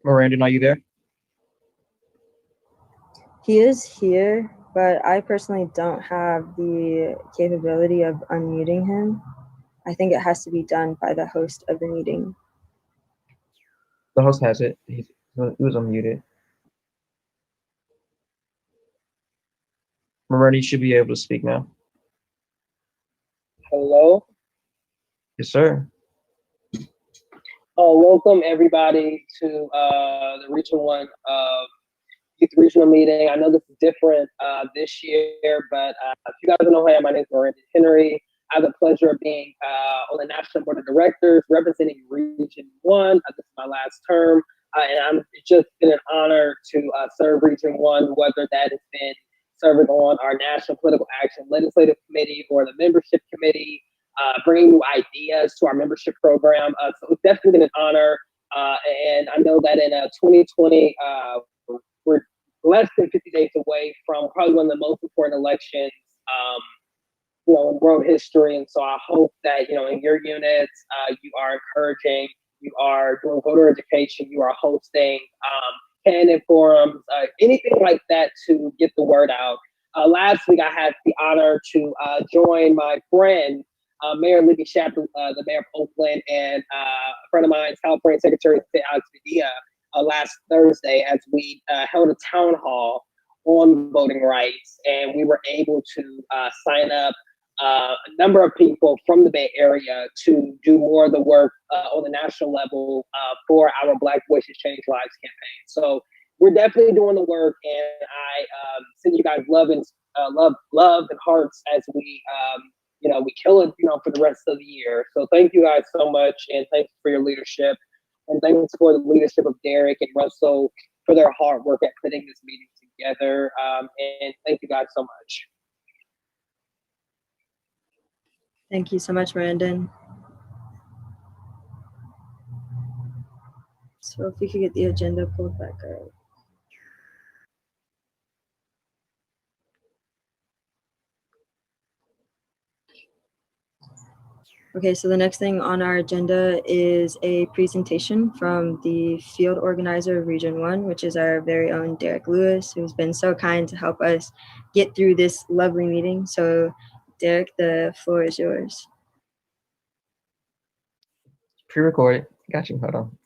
S13: Miranda, are you there?
S16: He is here. but I personally don't have the capability of unmuting him. I think it has to be done by the host of the meeting.
S13: The host has it. He was unmuted. Miranda, you should be able to speak now.
S21: Hello.
S13: Yes, sir.
S21: Welcome everybody to the Region 1 Youth Regional Meeting. I know this is different this year, but if you guys don't know who I am, my name is Miranda Henry. I have the pleasure of being on the National Board of Directors representing Region 1. This is my last term, and it's just been an honor to serve Region 1, whether that has been serving on our National Political Action Legislative Committee or the Membership Committee, bringing new ideas to our membership program. So it's definitely been an honor. And I know that in 2020, we're less than 50 days away from probably one of the most important elections, in world history. And so I hope that, in your units, you are encouraging, you are doing voter education, you are hosting candidate forums, anything like that to get the word out. Last week, I had the honor to join my friend, Mayor Libby Shapper, the mayor of Oakland, and a friend of mine, California Secretary of State Alex Padilla, last Thursday as we held a town hall on voting rights, and we were able to sign up a number of people from the Bay Area to do more of the work on the national level for our Black Voices Change Lives campaign. So we're definitely doing the work, and I send you guys love and hearts as we we kill it, for the rest of the year. So thank you guys so much, and thanks for your leadership, and thanks for the leadership of Derek and Russell for their hard work at putting this meeting together. And thank you guys so much.
S16: Thank you so much, Brandon. So if we could get the agenda pulled back up. Okay, so the next thing on our agenda is a presentation from the field organizer of Region 1, which is our very own Derek Lewis, who's been so kind to help us get through this lovely meeting. So Derek, the floor is yours.
S13: Pre-recorded. Got you. Hold on.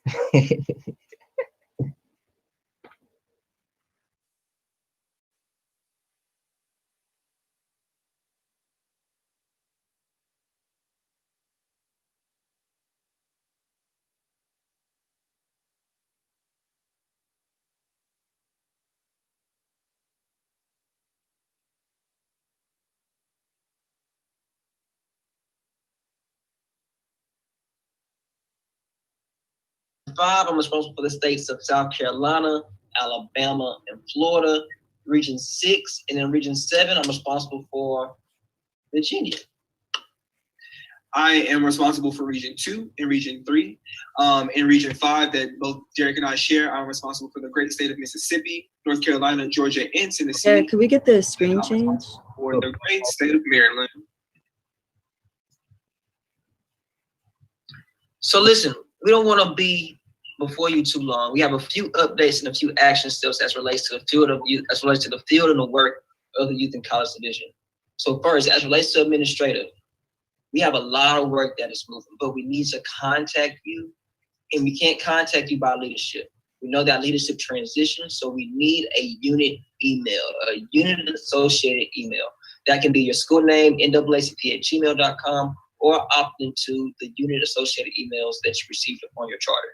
S22: I'm responsible for the states of South Carolina, Alabama, and Florida. Region 6, and in Region 7, I'm responsible for Virginia.
S15: I am responsible for Region 2 and Region 3. In Region 5 that both Derek and I share, I'm responsible for the great state of Mississippi, North Carolina, Georgia, and Tennessee.
S16: Derek, could we get the screen change?
S15: For the great state of Maryland.
S22: So listen, we don't want to be before you too long. We have a few updates and a few action steps as relates to the field of youth, as relates to the field and the work of the Youth and College Division. So first, as relates to administrative, we have a lot of work that is moving, but we need to contact you, and we can't contact you by leadership. We know that leadership transitions, so we need a unit email, a unit associated email. That can be your school name, naacp@gmail.com, or opt into the unit associated emails that you received upon your charter.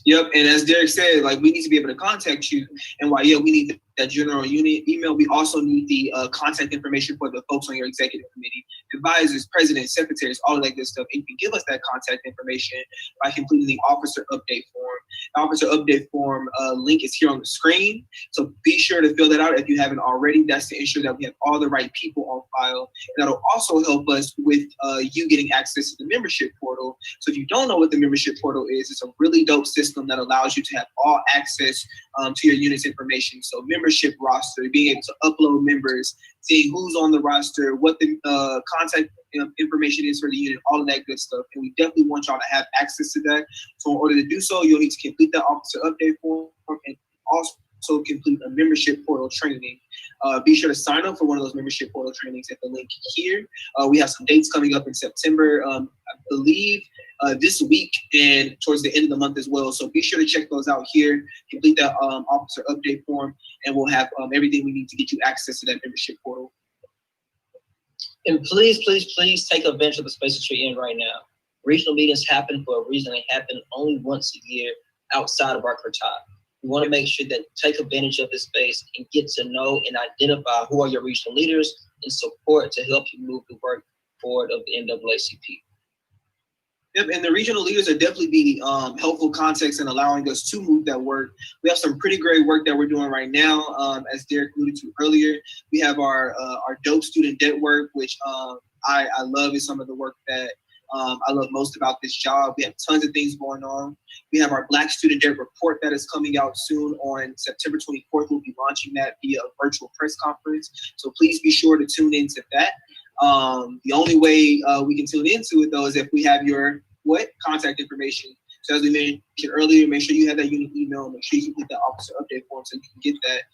S15: Yep, and as Derek said, we need to be able to contact you. And while, we need that general unit email, we also need the contact information for the folks on your executive committee, advisors, presidents, secretaries, all of that good stuff. And you can give us that contact information by completing the officer update form. The officer update form link is here on the screen. So be sure to fill that out if you haven't already. That's to ensure that we have all the right people on file. And that'll also help us with you getting access to the membership portal. So if you don't know what the membership portal is, it's a really dope system that allows you to have all access to your unit's information. So membership roster, being able to upload members, seeing who's on the roster, what the contact information is for the unit, all of that good stuff. And we definitely want y'all to have access to that. So in order to do so, you'll need to complete that officer update form and complete a membership portal training. Be sure to sign up for one of those membership portal trainings at the link here. We have some dates coming up in September, I believe this week and towards the end of the month as well. So be sure to check those out here, complete that officer update form, and we'll have everything we need to get you access to that membership portal.
S22: And please, please, please take advantage of the space that you're in right now. Regional meetings happen for a reason. They happen only once a year outside of our Kurtai. We want to make sure that take advantage of this space and get to know and identify who are your regional leaders and support to help you move the work forward of the NAACP.
S15: Yep, and the regional leaders are definitely being helpful context in allowing us to move that work. We have some pretty great work that we're doing right now. As Derek alluded to earlier, we have our dope student debt work, which I love is some of the work that I love most about this job. We have tons of things going on. We have our Black Student Debt Report that is coming out soon on September 24th. We'll be launching that via a virtual press conference. So please be sure to tune into that. The only way we can tune into it though is if we have your contact information. So as we mentioned earlier, make sure you have that unique email, make sure you get that officer update form so you can get that.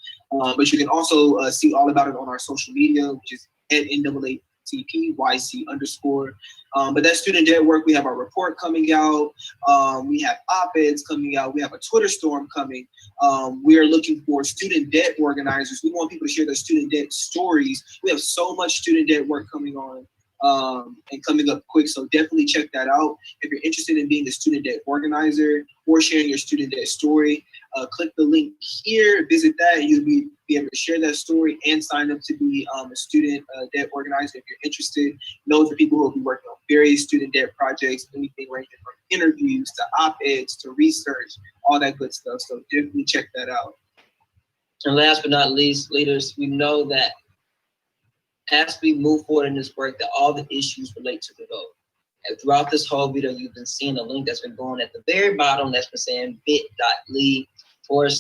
S15: But you can also see all about it on our social media, which is at NAACPYC_. But that student debt work, we have our report coming out. We have op-eds coming out. We have a Twitter storm coming. We are looking for student debt organizers. We want people to share their student debt stories. We have so much student debt work coming on and coming up quick. So definitely check that out. If you're interested in being a student debt organizer or sharing your student debt story, click the link here, visit that, and you'll be able to share that story and sign up to be a student debt organizer if you're interested. Those are people who will be working on various student debt projects, anything ranging from interviews to op-eds to research, all that good stuff. So definitely check that out.
S22: And last but not least, leaders, we know that as we move forward in this work, that all the issues relate to the vote. And throughout this whole video, you've been seeing a link that's been going at the very bottom that's been saying bit.ly/NAACP Vote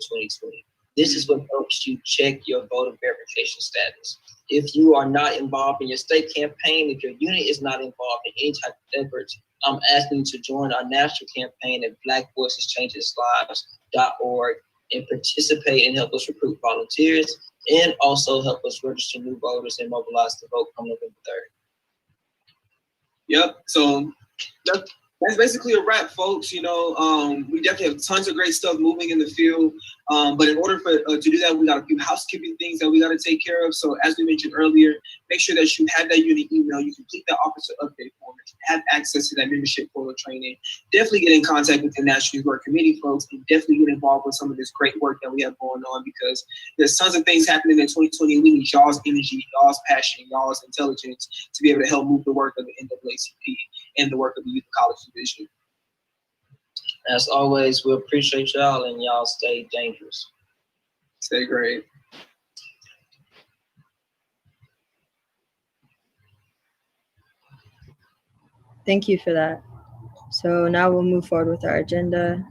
S22: 2020. This is what helps you check your voter verification status. If you are not involved in your state campaign, if your unit is not involved in any type of efforts, I'm asking you to join our national campaign at blackvoiceschangeslives.org and participate and help us recruit volunteers and also help us register new voters and mobilize to vote come November 3rd.
S15: Yep, so that's basically a wrap, folks. You know, we definitely have tons of great stuff moving in the field. But in order for to do that, we got a few housekeeping things that we got to take care of. So as we mentioned earlier, make sure that you have that unique email, you complete that officer update form, have access to that membership portal training. Definitely get in contact with the National Youth Work Committee folks and definitely get involved with some of this great work that we have going on, because there's tons of things happening in 2020. We need y'all's energy, y'all's passion, y'all's intelligence to be able to help move the work of the NAACP and the work of the Youth College Division.
S22: As always, we appreciate y'all, and y'all stay dangerous.
S15: Stay great.
S16: Thank you for that. So now we'll move forward with our agenda.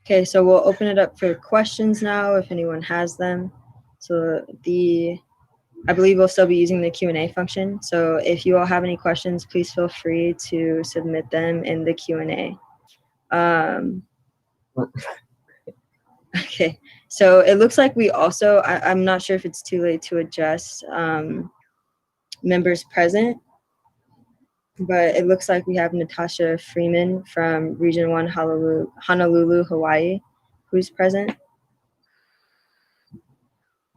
S16: Okay, so we'll open it up for questions now if anyone has them. So I believe we'll still be using the Q&A function. So if you all have any questions, please feel free to submit them in the Q&A. Okay, so it looks like we also, I'm not sure if it's too late to adjust members present, but it looks like we have Natasha Freeman from Region 1 Honolulu, Hawaii, who's present.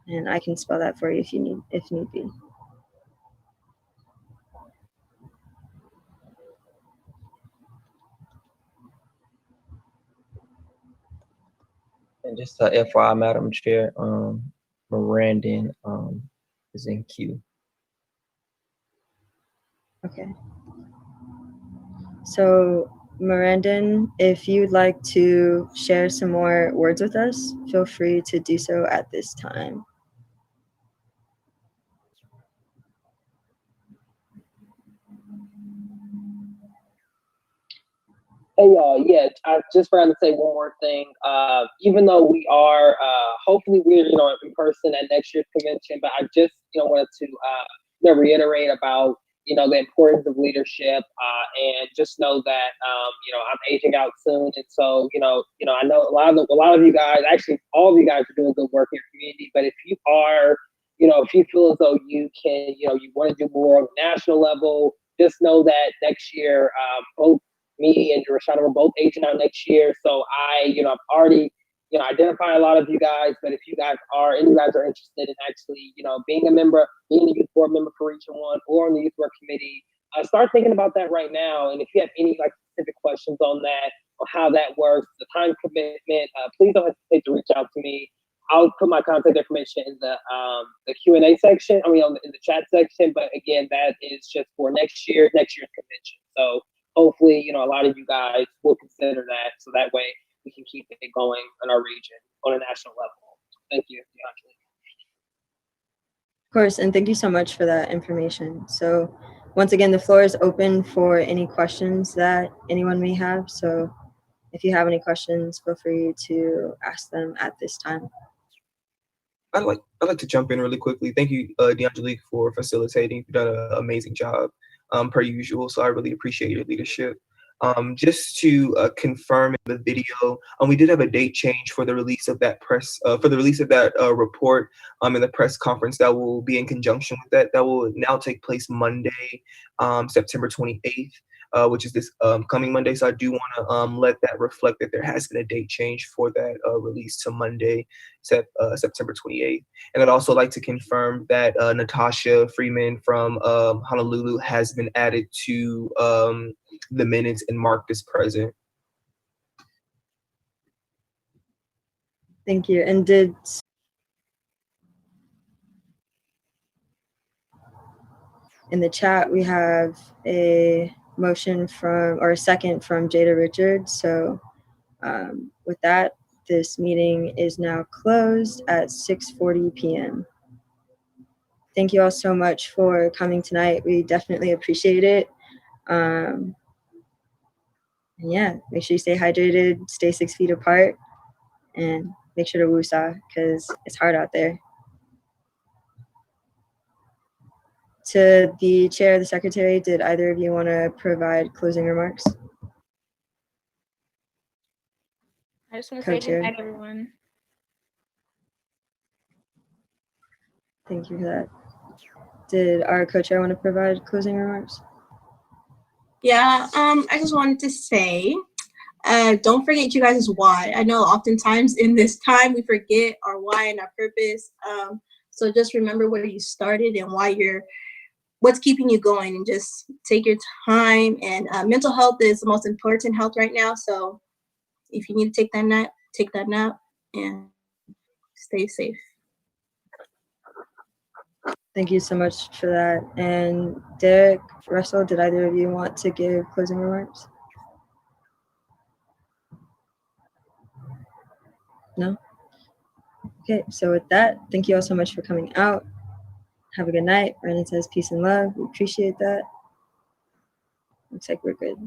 S16: And I can spell that for you if need be.
S13: And just FYI, Madam Chair, Mirandon is in queue.
S16: Okay. So Mirandon, if you'd like to share some more words with us, feel free to do so at this time.
S21: Hey y'all, yeah, I just forgot to say one more thing. Even though we are, hopefully we're, in person at next year's convention, but I just, wanted to, reiterate about, the importance of leadership, and just know that, I'm aging out soon. And so, I know a lot of you guys, actually all of you guys are doing good work in your community, but if you are, if you feel as though you can, you want to do more on the national level, just know that next year, both me and Rashada were both aging out next year. So I've already, identified a lot of you guys, but if you guys are interested in actually, being a member, being a youth board member for Region 1 or on the youth work committee, start thinking about that right now. And if you have any specific questions on that or how that works, the time commitment, please don't hesitate to reach out to me. I'll put my contact information in the Q&A section. In the chat section. But again, that is just for next year's convention. So hopefully, a lot of you guys will consider that, so that way we can keep it going in our region on a national level. Thank you, DeAndre.
S16: Of course, and thank you so much for that information. So once again, the floor is open for any questions that anyone may have. So if you have any questions, feel free to ask them at this time.
S1: I'd like to jump in really quickly. Thank you, DeAngelique, for facilitating. You've done an amazing job, per usual. So I really appreciate your leadership. Just to confirm in the video, we did have a date change for the release of that report in the press conference that will be in conjunction with that. That will now take place Monday, September 28th. Which is this coming Monday. So I do want to let that reflect that there has been a date change for that release to Monday, September 28th. And I'd also like to confirm that Natasha Freeman from Honolulu has been added to the minutes and marked as present.
S16: Thank you. And in the chat, we have a motion or a second from Jada Richards. So with that, this meeting is now closed at 6:40 p.m. Thank you all so much for coming tonight. We definitely appreciate it. Yeah, make sure you stay hydrated, stay 6 feet apart, and make sure to woosah because it's hard out there. To the chair, the secretary, did either of you want to provide closing remarks?
S18: I just want to say
S16: Co-chair.
S18: good night, everyone.
S16: Thank you for that. Did our co-chair want to provide closing remarks?
S17: Yeah, I just wanted to say, don't forget you guys' why. I know oftentimes in this time we forget our why and our purpose. So just remember where you started and what's keeping you going, and just take your time. And mental health is the most important health right now. So if you need to take that nap and stay safe.
S16: Thank you so much for that. And Derek, Russell, did either of you want to give closing remarks? No? Okay, so with that, thank you all so much for coming out. Have a good night. Brandon says peace and love. We appreciate that. Looks like we're good.